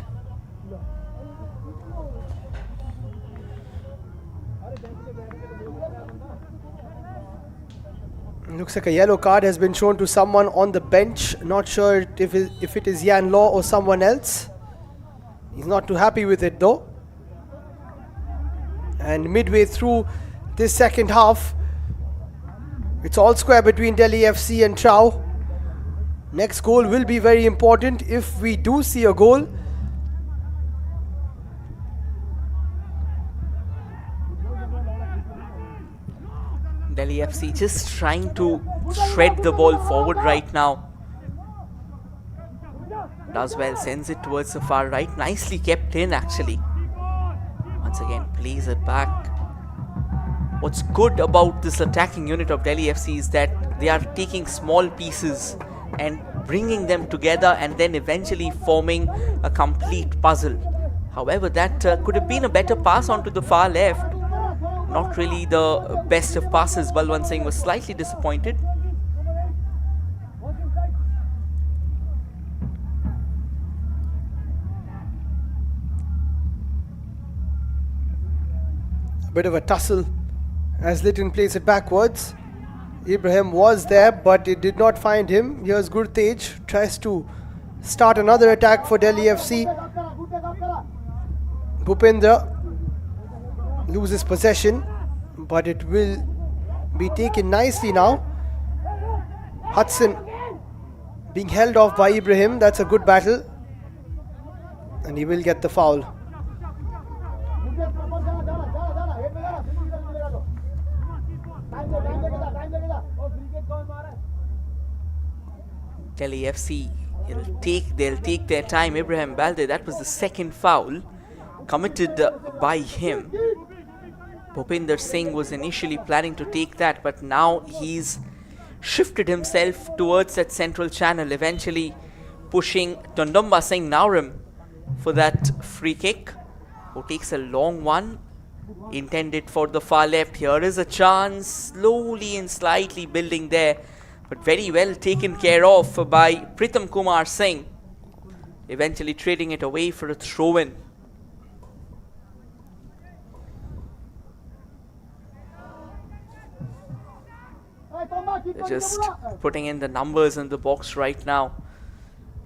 Looks like a yellow card has been shown to someone on the bench. Not sure if it is Yan Law or someone else. He's not too happy with it though. And midway through this second half, it's all square between Delhi FC and TRAU. Next goal will be very important if we do see a goal. Delhi FC just trying to thread the ball forward right now. Does well, sends it towards the far right. Nicely kept in actually. Once again, plays it back. What's good about this attacking unit of Delhi FC is that they are taking small pieces and bringing them together and then eventually forming a complete puzzle. However, that could have been a better pass onto the far left. Not really the best of passes. Balwant Singh was slightly disappointed. A bit of a tussle as Litton plays it backwards. Ibrahim was there, but it did not find him. Here's Gurtej, tries to start another attack for Delhi FC. Bhupendra loses possession, but it will be taken nicely now. Hudson being held off by Ibrahim. That's a good battle, and he will get the foul. Delhi FC, they'll take their time. Ibrahim Balde, that was the second foul committed by him. Bhupinder Singh was initially planning to take that, but now he's shifted himself towards that central channel, eventually pushing Tondumba Singh Naurim for that free kick, who takes a long one intended for the far left. Here is a chance, slowly and slightly building there, but very well taken care of by Pritham Kumar Singh, eventually trading it away for a throw-in. They're just putting in the numbers in the box right now.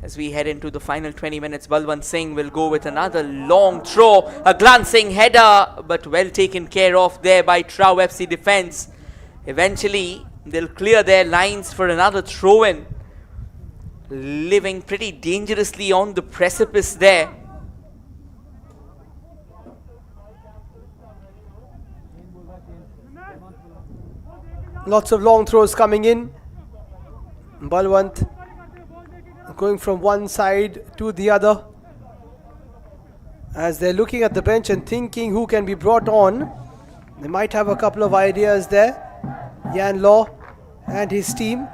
As we head into the final 20 minutes, Balwant Singh will go with another long throw, a glancing header, but well taken care of there by TRAU FC defense. Eventually, they'll clear their lines for another throw-in, living pretty dangerously on the precipice there. Lots of long throws coming in. Balwant going from one side to the other as they're looking at the bench and thinking who can be brought on. They might have a couple of ideas there. Yan Law and his team.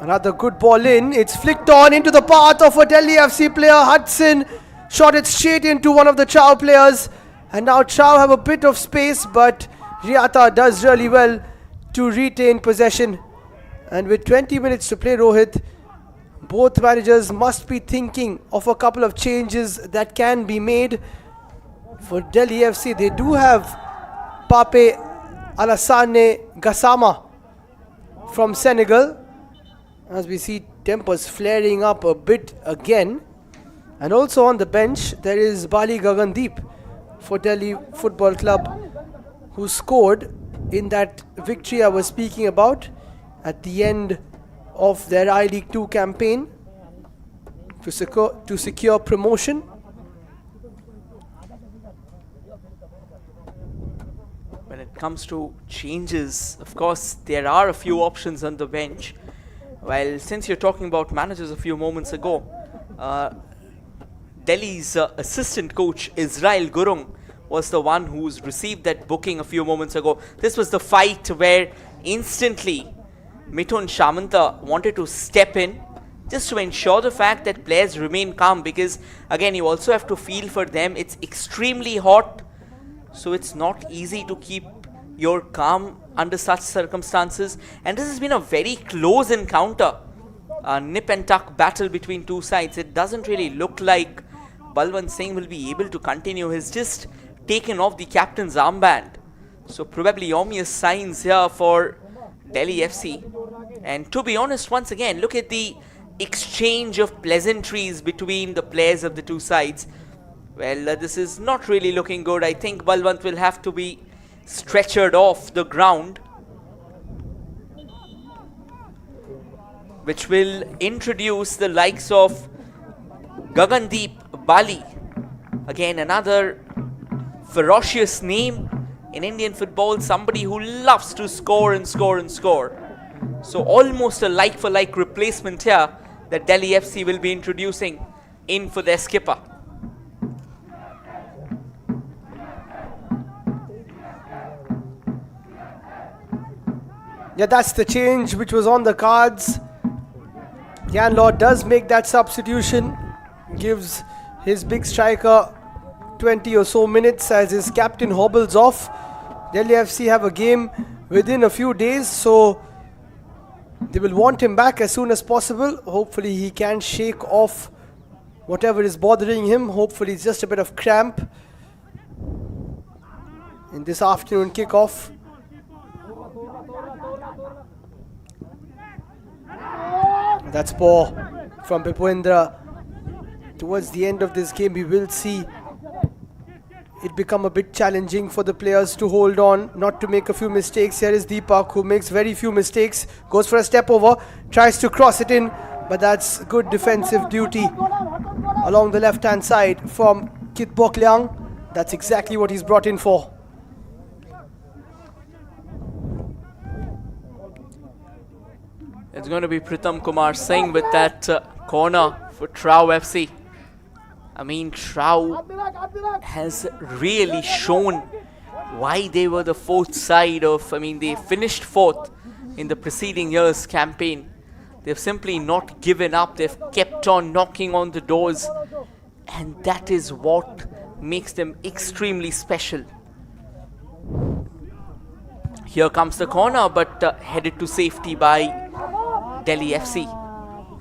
Another good ball in. It's flicked on into the path of a Delhi FC player. Hudson shot it straight into one of the TRAU players. And now TRAU have a bit of space, but Riata does really well to retain possession. And with 20 minutes to play, Rohit, both managers must be thinking of a couple of changes that can be made. For Delhi FC, they do have Pape Alassane Gassama from Senegal. As we see tempers flaring up a bit again. And also on the bench, there is Bali Gagandeep for Delhi Football Club, who scored in that victory I was speaking about at the end of their I-League 2 campaign to secure promotion. When it comes to changes, of course, there are a few options on the bench. Well, since you're talking about managers a few moments ago, Delhi's assistant coach Israel Gurung was the one who's received that booking a few moments ago. This was the fight where instantly Mithun Shamanta wanted to step in just to ensure the fact that players remain calm, because again, you also have to feel for them. It's extremely hot, so it's not easy to keep your calm under such circumstances. And this has been a very close encounter, a nip and tuck battle between two sides. It doesn't really look like Balwant Singh will be able to continue. He's just taken off the captain's armband, so probably ominous signs here for Delhi FC. And to be honest, once again, look at the exchange of pleasantries between the players of the two sides. Well, this is not really looking good. I think Balwant will have to be stretchered off the ground, which will introduce the likes of Gagandeep Bali. Again, another ferocious name in Indian football, somebody who loves to score and score and score. So almost a like-for-like replacement here that Delhi FC will be introducing in for their skipper. Yeah, that's the change which was on the cards. Yan Law does make that substitution, gives his big striker 20 or so minutes as his captain hobbles off. Delhi FC have a game within a few days, so they will want him back as soon as possible. Hopefully he can shake off whatever is bothering him. Hopefully it's just a bit of cramp in this afternoon kickoff. That's poor from Pipwendra. Towards the end of this game, we will see it become a bit challenging for the players to hold on, not to make a few mistakes. Here is Deepak, who makes very few mistakes, goes for a step over, tries to cross it in, but that's good defensive duty along the left hand side from Kit Bok Liang. That's exactly what he's brought in for. It's going to be Pritham Kumar Singh with that corner for TRAU FC. I mean, TRAU has really shown why they were the fourth side of, they finished fourth in the preceding year's campaign. They've simply not given up. They've kept on knocking on the doors. And that is what makes them extremely special. Here comes the corner, but headed to safety by Delhi FC.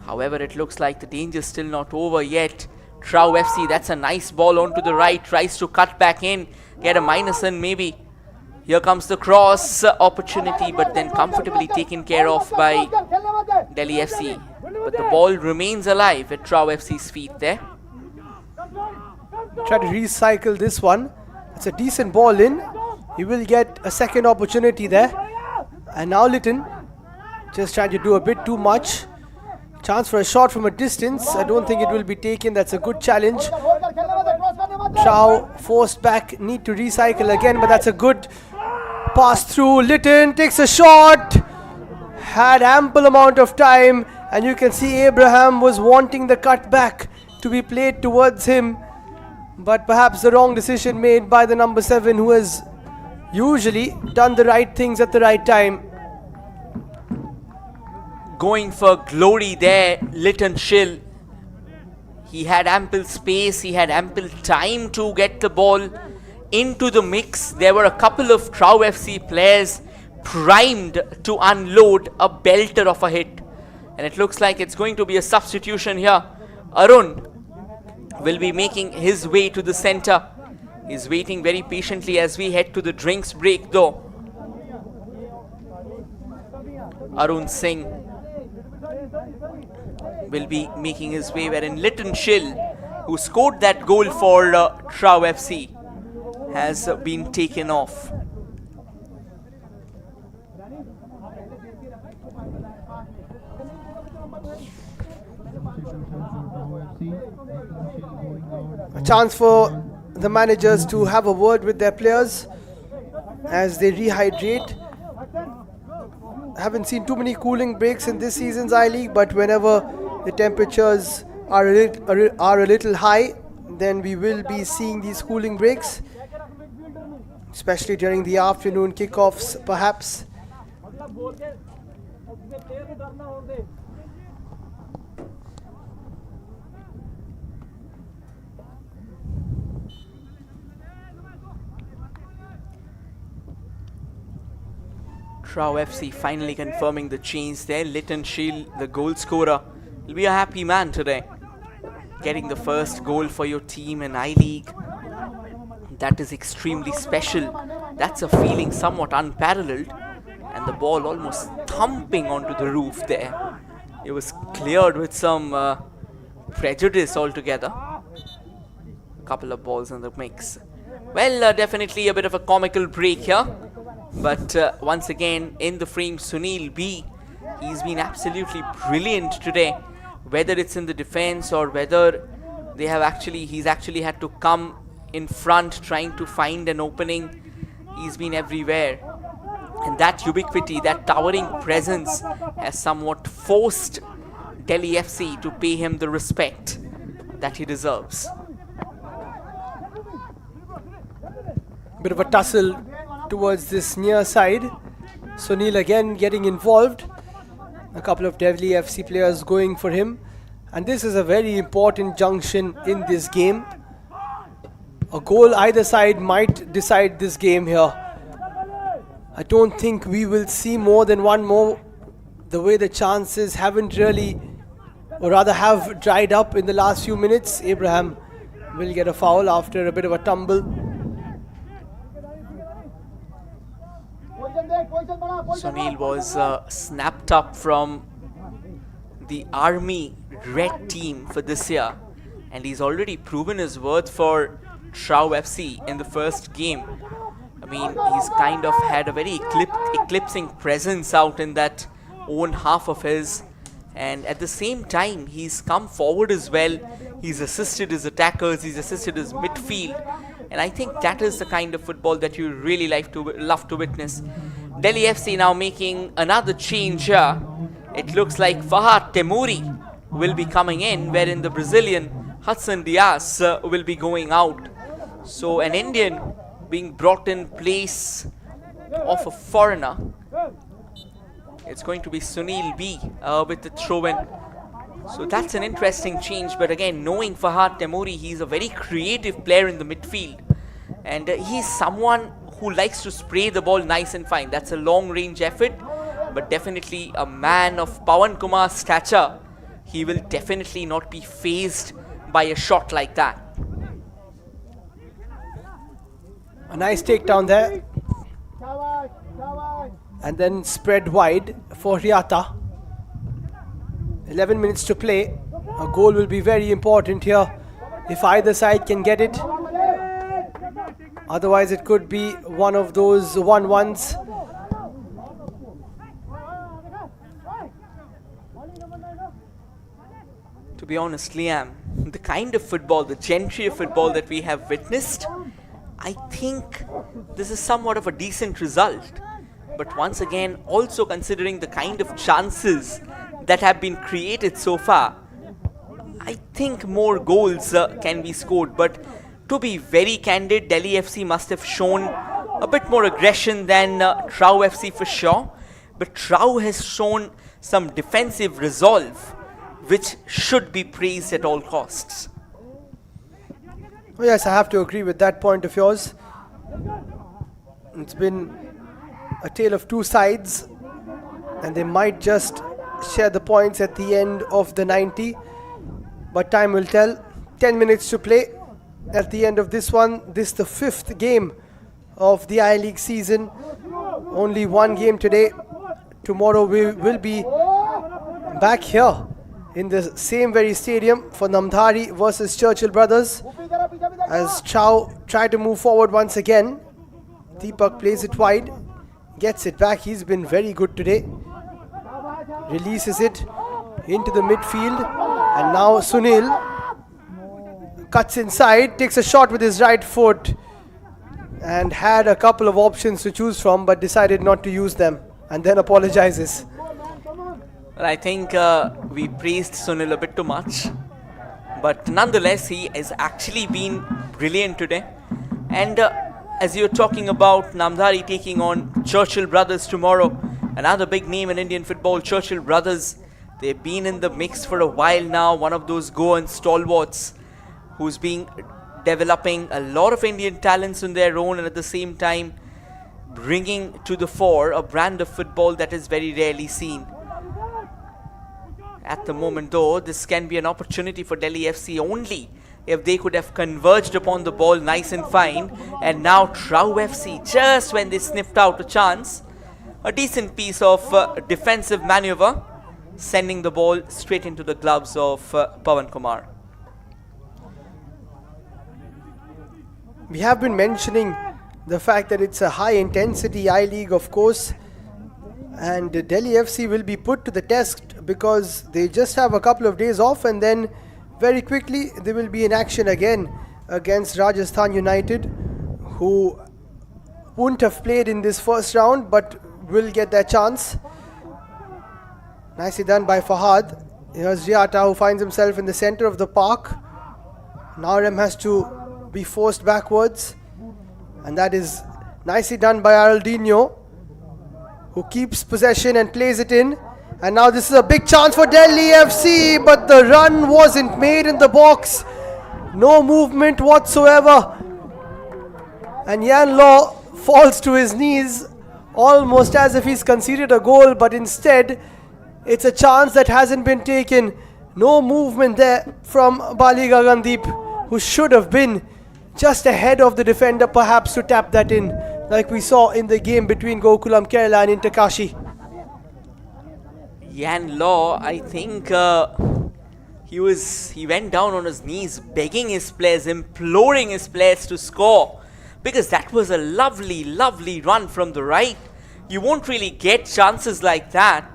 However, it looks like the danger is still not over yet. TRAU FC, that's a nice ball onto the right, tries to cut back in, get a minus in maybe. Here comes the cross opportunity, but then comfortably taken care of by Delhi FC. But the ball remains alive at TRAU FC's feet there. Try to recycle this one. It's a decent ball in. He will get a second opportunity there. And now Litton just trying to do a bit too much. Chance for a shot from a distance. I don't think it will be taken. That's a good challenge. TRAU forced back. Need to recycle again, but that's a good pass through. Litton takes a shot. Had ample amount of time. And you can see Abraham was wanting the cut back to be played towards him. But perhaps the wrong decision made by the number 7, who has usually done the right things at the right time. Going for glory there, Litton Shill. He had ample space, he had ample time to get the ball into the mix. There were a couple of TRAU FC players primed to unload a belter of a hit. And it looks like it's going to be a substitution here. Arun will be making his way to the center. He's waiting very patiently as we head to the drinks break though. Arun Singh will be making his way, wherein Litton Shill, who scored that goal for TRAU FC, has been taken off. A chance for the managers to have a word with their players as they rehydrate. Haven't seen too many cooling breaks in this season's I-League, but whenever the temperatures are a little high, then we will be seeing these cooling breaks, especially during the afternoon kickoffs perhaps. TRAU FC finally confirming the change there. Litton Shill, the goal scorer, will be a happy man today. Getting the first goal for your team in I-League, that is extremely special. That's a feeling somewhat unparalleled. And the ball almost thumping onto the roof there. It was cleared with some prejudice altogether. A couple of balls in the mix. Well, definitely a bit of a comical break here. But once again, in the frame, Sunil B. He's been absolutely brilliant today. Whether it's in the defense or whether he's actually had to come in front trying to find an opening. He's been everywhere. And that ubiquity, that towering presence has somewhat forced Delhi FC to pay him the respect that he deserves. Bit of a tussle towards this near side. Sunil again getting involved. A couple of Delhi FC players going for him. And this is a very important junction in this game. A goal either side might decide this game here. I don't think we will see more than one more. The way the chances haven't really, or rather have dried up in the last few minutes. Abraham will get a foul after a bit of a tumble. Sunil was snapped up from the Army Red team for this year, and he's already proven his worth for TRAU FC in the first game. I mean, he's kind of had a very eclipsing presence out in that own half of his, and at the same time he's come forward as well. He's assisted his attackers, he's assisted his midfield, and I think that is the kind of football that you really love to witness. Delhi FC now making another change here. It looks like Fahad Temouri will be coming in, wherein the Brazilian Hudson Diaz will be going out. So an Indian being brought in place of a foreigner. It's going to be Sunil B with the throw-in. So that's an interesting change, but again, knowing Fahad Temouri, he's a very creative player in the midfield. And he's someone who likes to spray the ball nice and fine. That's a long range effort, but definitely a man of Pawan Kumar's stature. He will definitely not be fazed by a shot like that. A nice takedown there. And then spread wide for Riata. 11 minutes to play. A goal will be very important here if either side can get it. Otherwise it could be one of those 1-1s. To be honest, Liam, the kind of football, the gentry of football that we have witnessed, I think this is somewhat of a decent result. But once again, also considering the kind of chances that have been created so far, I think more goals can be scored. But to be very candid, Delhi FC must have shown a bit more aggression than TRAU FC for sure. But TRAU has shown some defensive resolve, which should be praised at all costs. Oh yes, I have to agree with that point of yours. It's been a tale of two sides, and they might just share the points at the end of the 90. But time will tell. 10 minutes to play at the end of this one. This is the 5th game of the I-League season. Only one game today. Tomorrow we will be back here in the same very stadium for Namdhari versus Churchill Brothers, as TRAU try to move forward once again. Deepak plays it wide, gets it back. He's been very good today. Releases it into the midfield, and now Sunil cuts inside, takes a shot with his right foot, and had a couple of options to choose from but decided not to use them, and then apologizes. Well, I think we praised Sunil a bit too much, but nonetheless he has actually been brilliant today. And as you're talking about Namdhari taking on Churchill Brothers tomorrow, another big name in Indian football, Churchill Brothers, they've been in the mix for a while now, one of those Goan stalwarts who's been developing a lot of Indian talents on their own, and at the same time bringing to the fore a brand of football that is very rarely seen. At the moment though, this can be an opportunity for Delhi FC only if they could have converged upon the ball nice and fine. And now TRAU FC, just when they sniffed out a chance, a decent piece of defensive maneuver, sending the ball straight into the gloves of Pawan Kumar. We have been mentioning the fact that it's a high intensity I-League, of course, and Delhi FC will be put to the test because they just have a couple of days off, and then very quickly they will be in action again against Rajasthan United, who wouldn't have played in this first round but will get their chance. Nicely done by Fahad. Here's Riata, who finds himself in the center of the park. Narem has to be forced backwards, and that is nicely done by Araldinho, who keeps possession and plays it in. And now this is a big chance for Delhi FC, but the run wasn't made in the box. No movement whatsoever. And Yan Law falls to his knees, almost as if he's conceded a goal, but instead it's a chance that hasn't been taken. No movement there from Bali Gagandeep, who should have been just ahead of the defender perhaps to tap that in, like we saw in the game between Gokulam Kerala and Intakashi. Yan Law, I think he went down on his knees begging his players, imploring his players to score, because that was a lovely run from the right. You won't really get chances like that,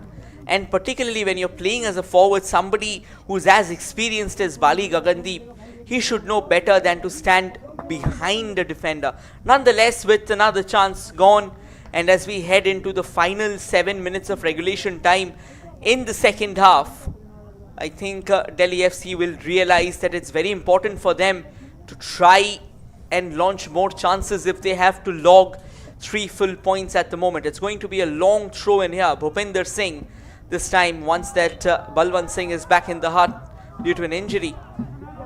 and particularly when you're playing as a forward, somebody who's as experienced as Bali Gagandeep, he should know better than to stand behind the defender. Nonetheless, with another chance gone, and as we head into the final 7 minutes of regulation time in the second half, I think Delhi FC will realize that it's very important for them to try and launch more chances if they have to log 3 full points at the moment. It's going to be a long throw in here. Bhupinder Singh This time, once that Balwant Singh is back in the hut due to an injury,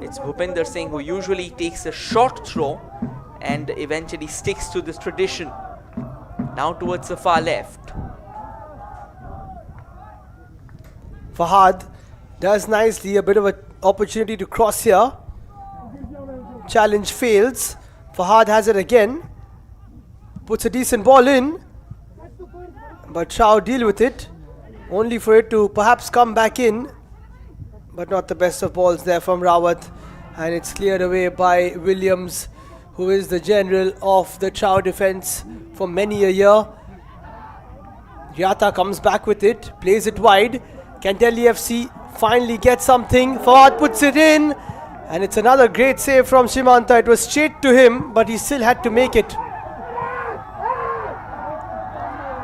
it's Bhupinder Singh who usually takes a short throw and eventually sticks to this tradition. Now towards the far left. Fahad does nicely, a bit of an opportunity to cross here. Challenge fails. Fahad has it again. Puts a decent ball in. But TRAU deal with it. Only for it to perhaps come back in. But not the best of balls there from Rawat. And it's cleared away by Williams, who is the general of the TRAU defense for many a year. Yata comes back with it. Plays it wide. Can Delhi FC finally get something? Fahad puts it in. And it's another great save from Shimanta. It was straight to him, but he still had to make it.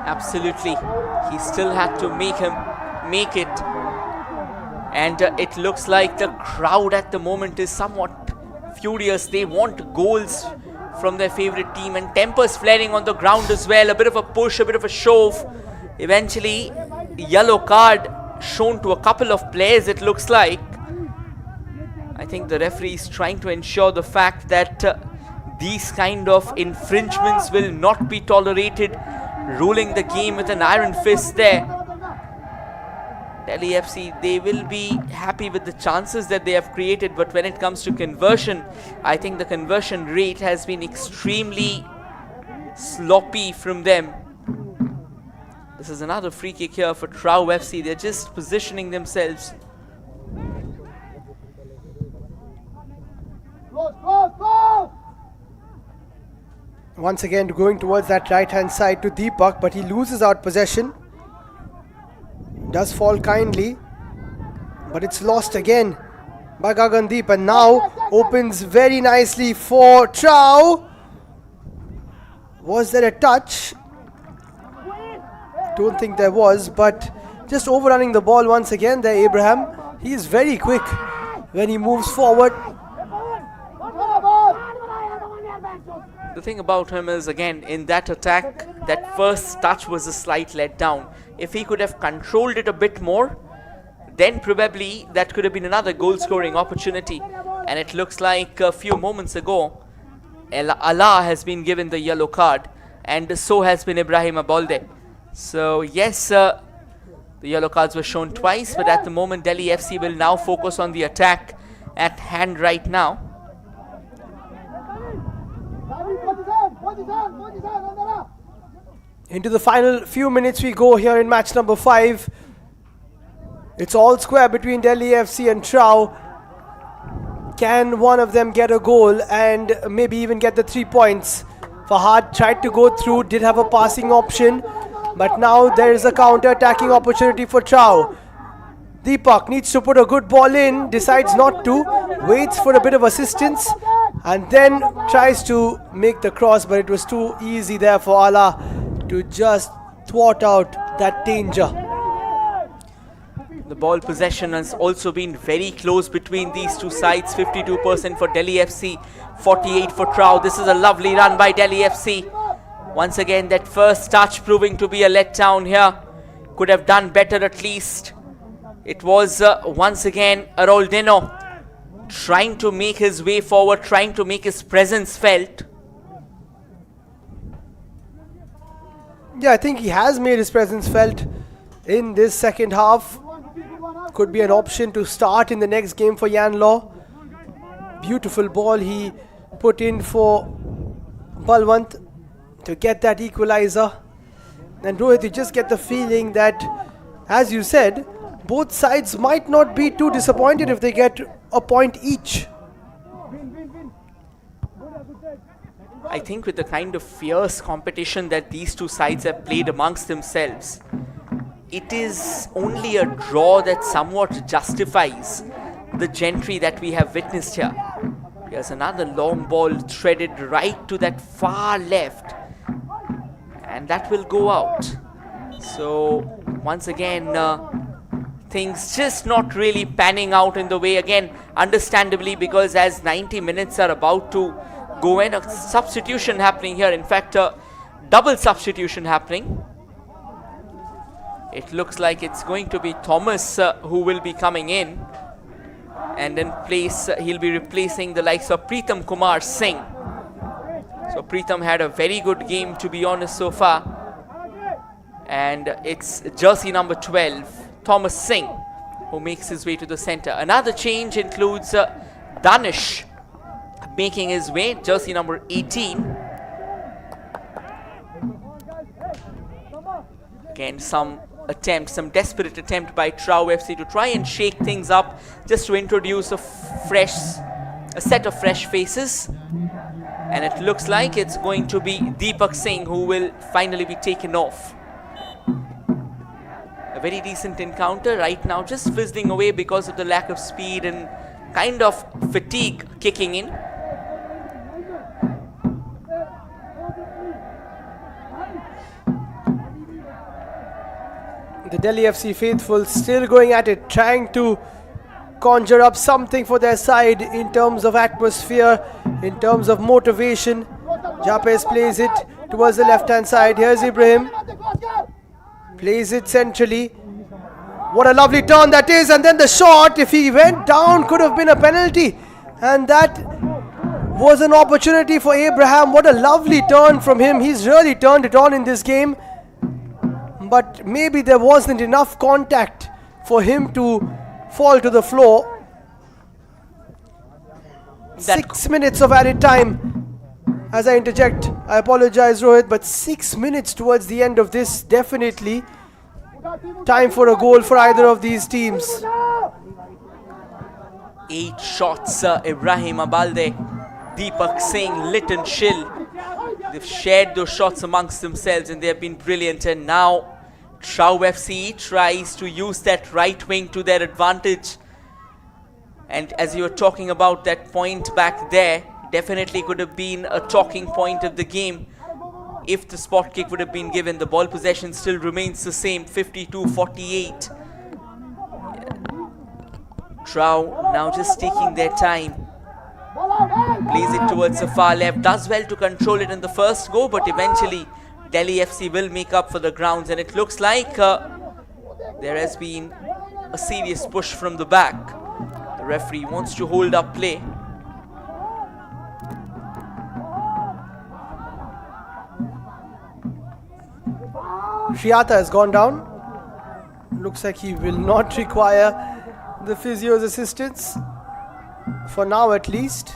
Absolutely. He still had to make it. And it looks like the crowd at the moment is somewhat furious. They want goals from their favorite team, and tempers flaring on the ground as well. A bit of a push, a bit of a shove. Eventually, yellow card shown to a couple of players, it looks like. I think the referee is trying to ensure the fact that these kind of infringements will not be tolerated, ruling the game with an iron fist there. Delhi FC, they will be happy with the chances that they have created, but when it comes to conversion, I think the conversion rate has been extremely sloppy from them. This is another free kick here for TRAU FC. They're just positioning themselves. Once again going towards that right hand side to Deepak, but he loses out possession. Does fall kindly, but it's lost again by Gagandeep, and now opens very nicely for TRAU. Was there a touch? Don't think there was, but just overrunning the ball once again there, Abraham. He is very quick when he moves forward. The thing about him is, again, in that attack, that first touch was a slight letdown. If he could have controlled it a bit more, then probably that could have been another goal-scoring opportunity. And it looks like a few moments ago, Allah has been given the yellow card, and so has been Ibrahim Abolde. So yes, the yellow cards were shown twice, but at the moment Delhi FC will now focus on the attack at hand right now. Into the final few minutes we go here in match number 5. It's all square between Delhi FC and TRAU. Can one of them get a goal and maybe even get the 3 points? Fahad tried to go through, did have a passing option, but now there is a counter-attacking opportunity for TRAU. Deepak needs to put a good ball in, decides not to, waits for a bit of assistance, and then tries to make the cross, but it was too easy there for Allah to just thwart out that danger. The ball possession has also been very close between these two sides. 52% for Delhi FC, 48 for TRAU. This is a lovely run by Delhi FC. Once again, that first touch proving to be a letdown here. Could have done better at least. It was once again Aroldino trying to make his way forward, trying to make his presence felt. Yeah, I think he has made his presence felt in this second half. Could be an option to start in the next game for Yan Law. Beautiful ball he put in for Balwant to get that equalizer. And Rohit, you just get the feeling that, as you said, both sides might not be too disappointed if they get a point each. I think with the kind of fierce competition that these two sides have played amongst themselves, it is only a draw that somewhat justifies the gentry that we have witnessed here. Here's another long ball threaded right to that far left, and that will go out. So once again, things just not really panning out in the way, again, understandably, because as 90 minutes are about to go in, a substitution happening here. In fact, a double substitution happening. It looks like it's going to be Thomas who will be coming in. And in place, he'll be replacing the likes of Preetham Kumar Singh. So Preetham had a very good game, to be honest, so far. And it's jersey number 12, Thomas Singh, who makes his way to the center. Another change includes Danish making his way, jersey number 18. Again, some desperate attempt by TRAU FC to try and shake things up, just to introduce a set of fresh faces. And it looks like it's going to be Deepak Singh who will finally be taken off. A very decent encounter right now, just fizzling away because of the lack of speed and kind of fatigue kicking in. The Delhi FC faithful still going at it, trying to conjure up something for their side in terms of atmosphere, in terms of motivation. Japes plays it towards the left hand side. Here's Ibrahim. Plays it centrally. What a lovely turn that is, and then the shot, if he went down, could have been a penalty. And that was an opportunity for Abraham. What a lovely turn from him. He's really turned it on in this game. But maybe there wasn't enough contact for him to fall to the floor. 6 minutes of added time. As I interject, I apologize, Rohit, but 6 minutes towards the end of this, definitely time for a goal for either of these teams. 8 shots, Ibrahim Abalde, Deepak Singh, Liton Shill. They've shared those shots amongst themselves and they've been brilliant. And now TRAU FC tries to use that right wing to their advantage. And as you were talking about that point back there, definitely could have been a talking point of the game. If the spot kick would have been given, the ball possession still remains the same, 52-48. TRAU now just taking their time. Plays it towards the far left, does well to control it in the first go, but eventually Delhi FC will make up for the grounds, and it looks like there has been a serious push from the back. The referee wants to hold up play. Shiata has gone down. Looks like he will not require the physio's assistance. For now at least.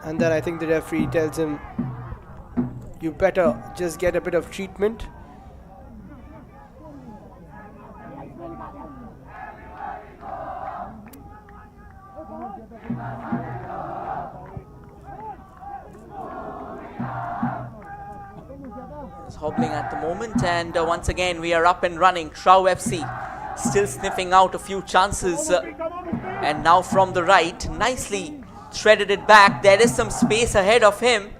And then I think the referee tells him, you better just get a bit of treatment. It's hobbling at the moment, and once again we are up and running. TRAU FC still sniffing out a few chances, and now from the right, nicely threaded it back. There is some space ahead of him,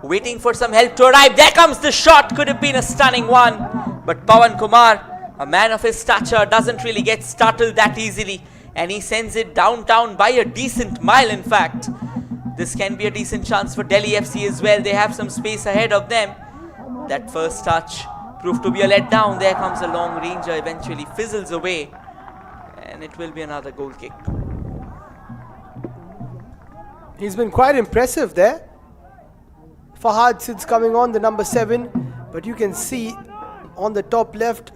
waiting for some help to arrive. There comes the shot, could have been a stunning one, but Pawan Kumar, a man of his stature, doesn't really get startled that easily, and he sends it downtown by a decent mile. In fact, this can be a decent chance for Delhi FC as well. They have some space ahead of them. That first touch proved to be a letdown. There comes a long ranger, eventually fizzles away, and it will be another goal kick. He's been quite impressive there. Fahad since coming on, the number 7, but you can see on the top left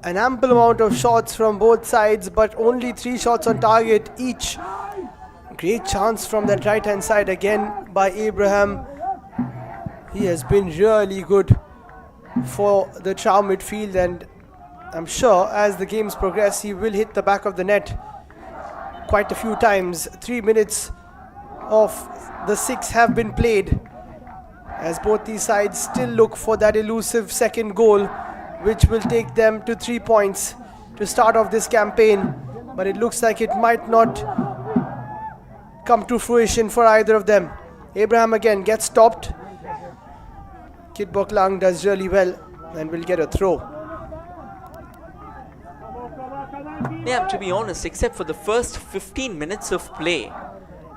an ample amount of shots from both sides, but only 3 shots on target each. Great chance from that right hand side again by Abraham. He has been really good for the TRAU midfield, and I'm sure as the games progress he will hit the back of the net quite a few times. 3 minutes of the 6 have been played as both these sides still look for that elusive second goal, which will take them to 3 points to start off this campaign, but it looks like it might not come to fruition for either of them. Abraham again gets stopped. Kit Boklang does really well and will get a throw. Yeah, to be honest, except for the first 15 minutes of play,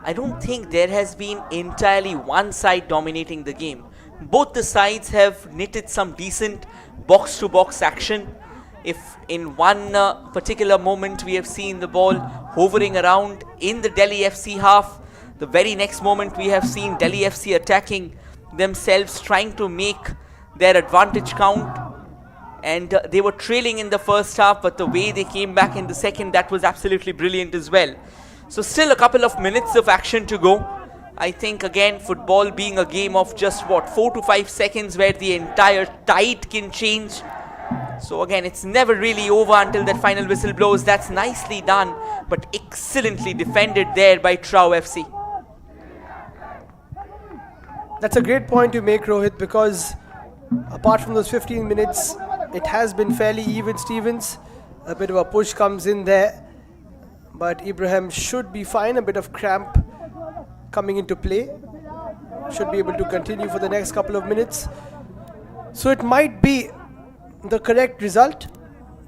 I don't think there has been entirely one side dominating the game. both the sides have knitted some decent box-to-box action. If in one particular moment we have seen the ball hovering around in the Delhi FC half, the very next moment we have seen Delhi FC attacking themselves, trying to make their advantage count. And they were trailing in the first half, but the way they came back in the second, that was absolutely brilliant as well. So still a couple of minutes of action to go. I think again, football being a game of just 4 to 5 seconds where the entire tide can change. So again, it's never really over until that final whistle blows. That's nicely done, but excellently defended there by TRAU FC. That's a great point to make, Rohit, because apart from those 15 minutes, it has been fairly even, Stevens. A bit of a push comes in there, but Ibrahim should be fine. A bit of cramp coming into play. Should be able to continue for the next couple of minutes. So it might be the correct result,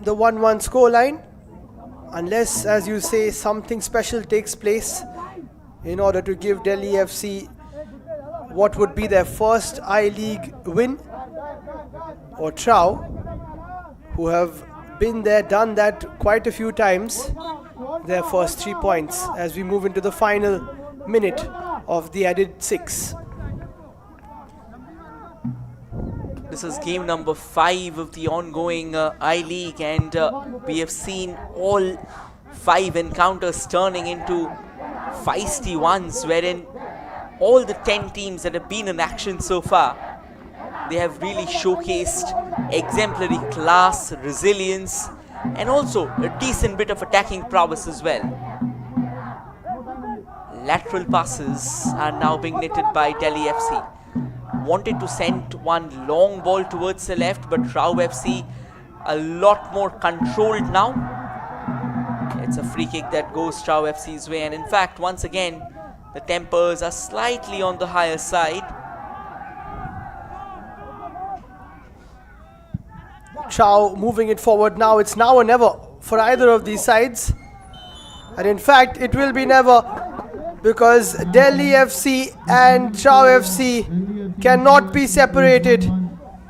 the 1-1 scoreline, unless, as you say, something special takes place in order to give Delhi FC what would be their first I-League win, or TRAU, who have been there, done that quite a few times, their first 3 points as we move into the final minute of the added 6. This is game number 5 of the ongoing I-League, and we have seen all 5 encounters turning into feisty ones, wherein all the 10 teams that have been in action so far, they have really showcased exemplary class, resilience, and also a decent bit of attacking prowess as well. Lateral passes are now being knitted by Delhi FC. Wanted to send one long ball towards the left, but TRAU FC a lot more controlled now. It's a free kick that goes TRAU FC's way, and in fact, once again, the tempers are slightly on the higher side. TRAU moving it forward now. It's now or never for either of these sides. And in fact, it will be never, because Delhi FC and TRAU FC cannot be separated.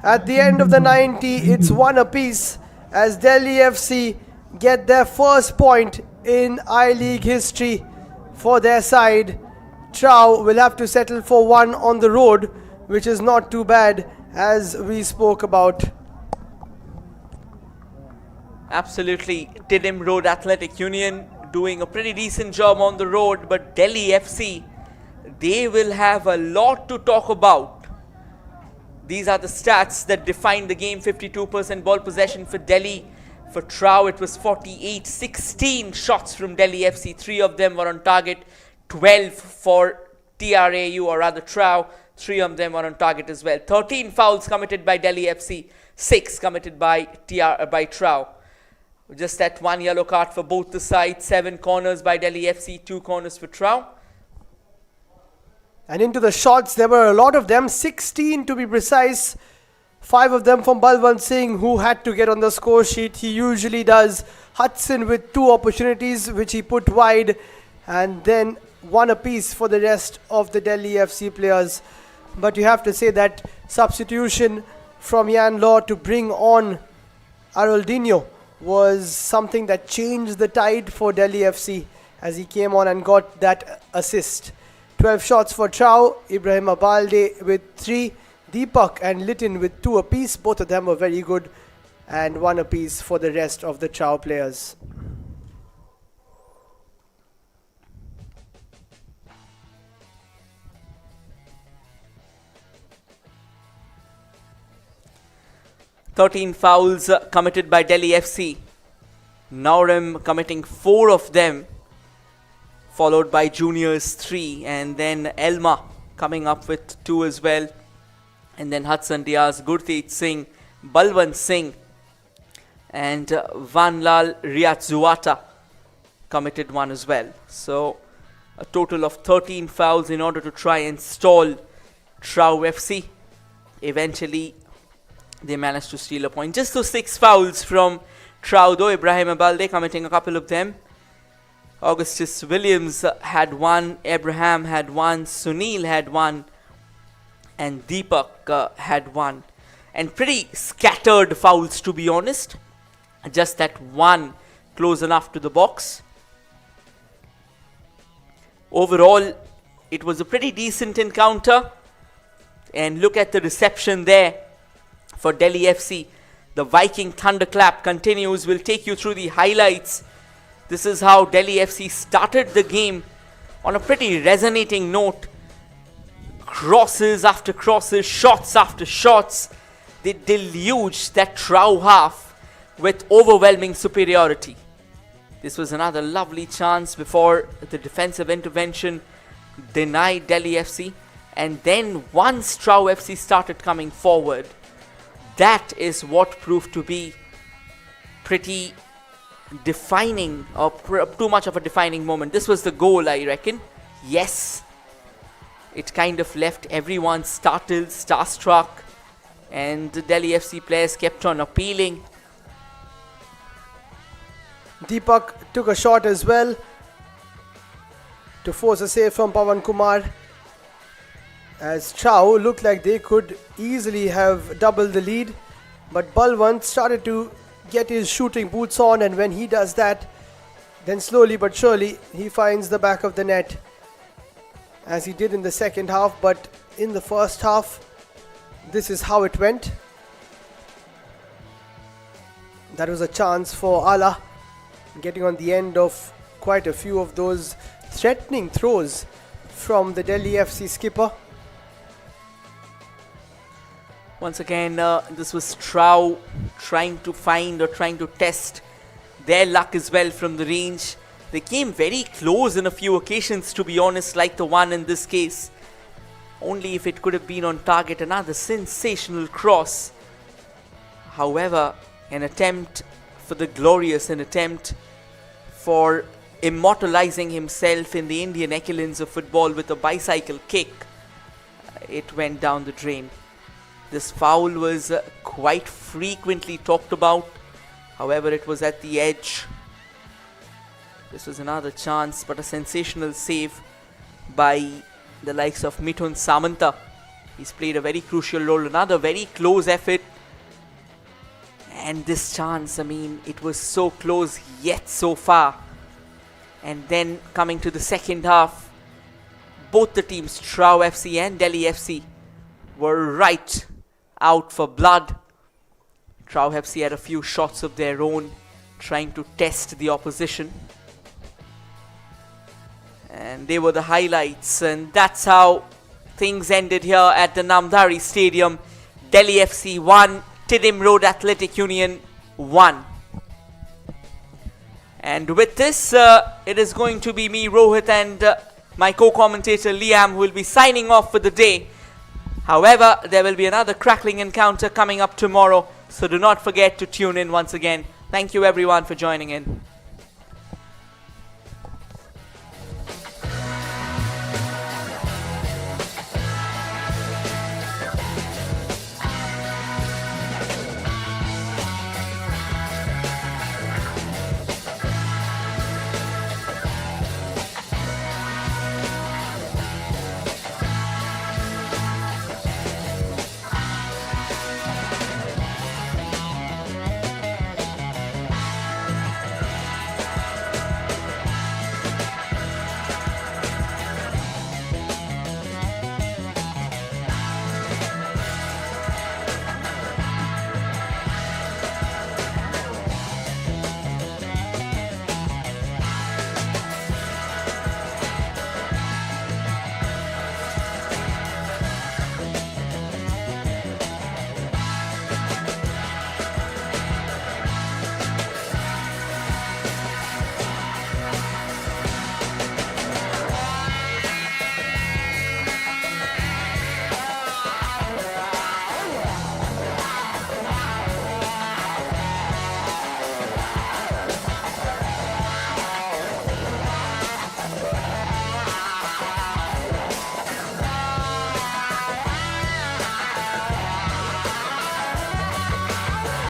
At the end of the 90, it's 1 apiece as Delhi FC get their first point in I-League history for their side. TRAU will have to settle for 1 on the road, which is not too bad, as we spoke about. Absolutely, Tidham Road Athletic Union doing a pretty decent job on the road, but Delhi FC, they will have a lot to talk about. These are the stats that define the game. 52% ball possession for Delhi. For TRAU, it was 48, 16 shots from Delhi FC. 3 of them were on target. 12 for TRAU, or rather TRAU. 3 of them were on target as well. 13 fouls committed by Delhi FC. 6 committed by TRAU. Just that 1 yellow card for both the sides. 7 corners by Delhi FC. 2 corners for TRAU. And into the shots, there were a lot of them, 16 to be precise. 5 of them from Balwant Singh, who had to get on the score sheet. He usually does. Hudson with 2 opportunities, which he put wide. And then 1 apiece for the rest of the Delhi FC players. But you have to say that substitution from Yan Law to bring on Aroldinho was something that changed the tide for Delhi FC as he came on and got that assist. 12 shots for TRAU, Ibrahim Abalde with 3, Deepak and Litin with 2 apiece. Both of them were very good, and 1 apiece for the rest of the TRAU players. "13 fouls committed by Delhi FC. Naurim committing 4 of them, followed by Juniors 3, and then Elma coming up with 2 as well. And then Hudson Diaz, Gurteej Singh, Balwant Singh, and Vanlal Riatzuata committed 1 as well. So a total of 13 fouls in order to try and stall TRAU FC. Eventually, they managed to steal a point. Just those 6 fouls from TRAU though. Ibrahim Abalde committing a couple of them. Augustus Williams had 1, Abraham had 1, Sunil had 1, and Deepak had one. And pretty scattered fouls, to be honest. Just that one close enough to the box. Overall, it was a pretty decent encounter. And look at the reception there for Delhi FC. The Viking thunderclap continues. We'll take you through the highlights. This is how Delhi FC started the game on a pretty resonating note. Crosses after crosses, shots after shots. They deluged that TRAU half with overwhelming superiority. This was another lovely chance before the defensive intervention denied Delhi FC. And then once TRAU FC started coming forward, that is what proved to be pretty defining, or too much of a defining moment. This was the goal, I reckon. Yes, it kind of left everyone startled, starstruck, and the Delhi FC players kept on appealing. Deepak took a shot as well to force a save from Pawan Kumar, as TRAU looked like they could easily have doubled the lead, but Balwant started to get his shooting boots on, and when he does that, then slowly but surely he finds the back of the net, as he did in the second half. But in the first half, this is how it went. That was a chance for Ala, getting on the end of quite a few of those threatening throws from the Delhi FC skipper. Once again, this was TRAU trying to find or trying to test their luck as well from the range. They came very close in a few occasions, to be honest, like the one in this case. Only if it could have been on target. Another sensational cross. However, an attempt for the glorious, an attempt for immortalizing himself in the Indian echelons of football with a bicycle kick. It went down the drain. This foul was quite frequently talked about. However, it was at the edge. This was another chance, but a sensational save by the likes of Mithun Samanta. He's played a very crucial role. Another very close effort. And this chance, I mean, it was so close yet so far. And then coming to the second half, both the teams, TRAU FC and Delhi FC, were right out for blood. TRAU FC had a few shots of their own, trying to test the opposition. And they were the highlights, and that's how things ended here at the Namdhari Stadium. Delhi FC 1, Tiddim Road Athletic Union 1. And with this, it is going to be me, Rohit, and my co-commentator Liam, who will be signing off for the day. However, there will be another crackling encounter coming up tomorrow, so do not forget to tune in once again. Thank you everyone for joining in.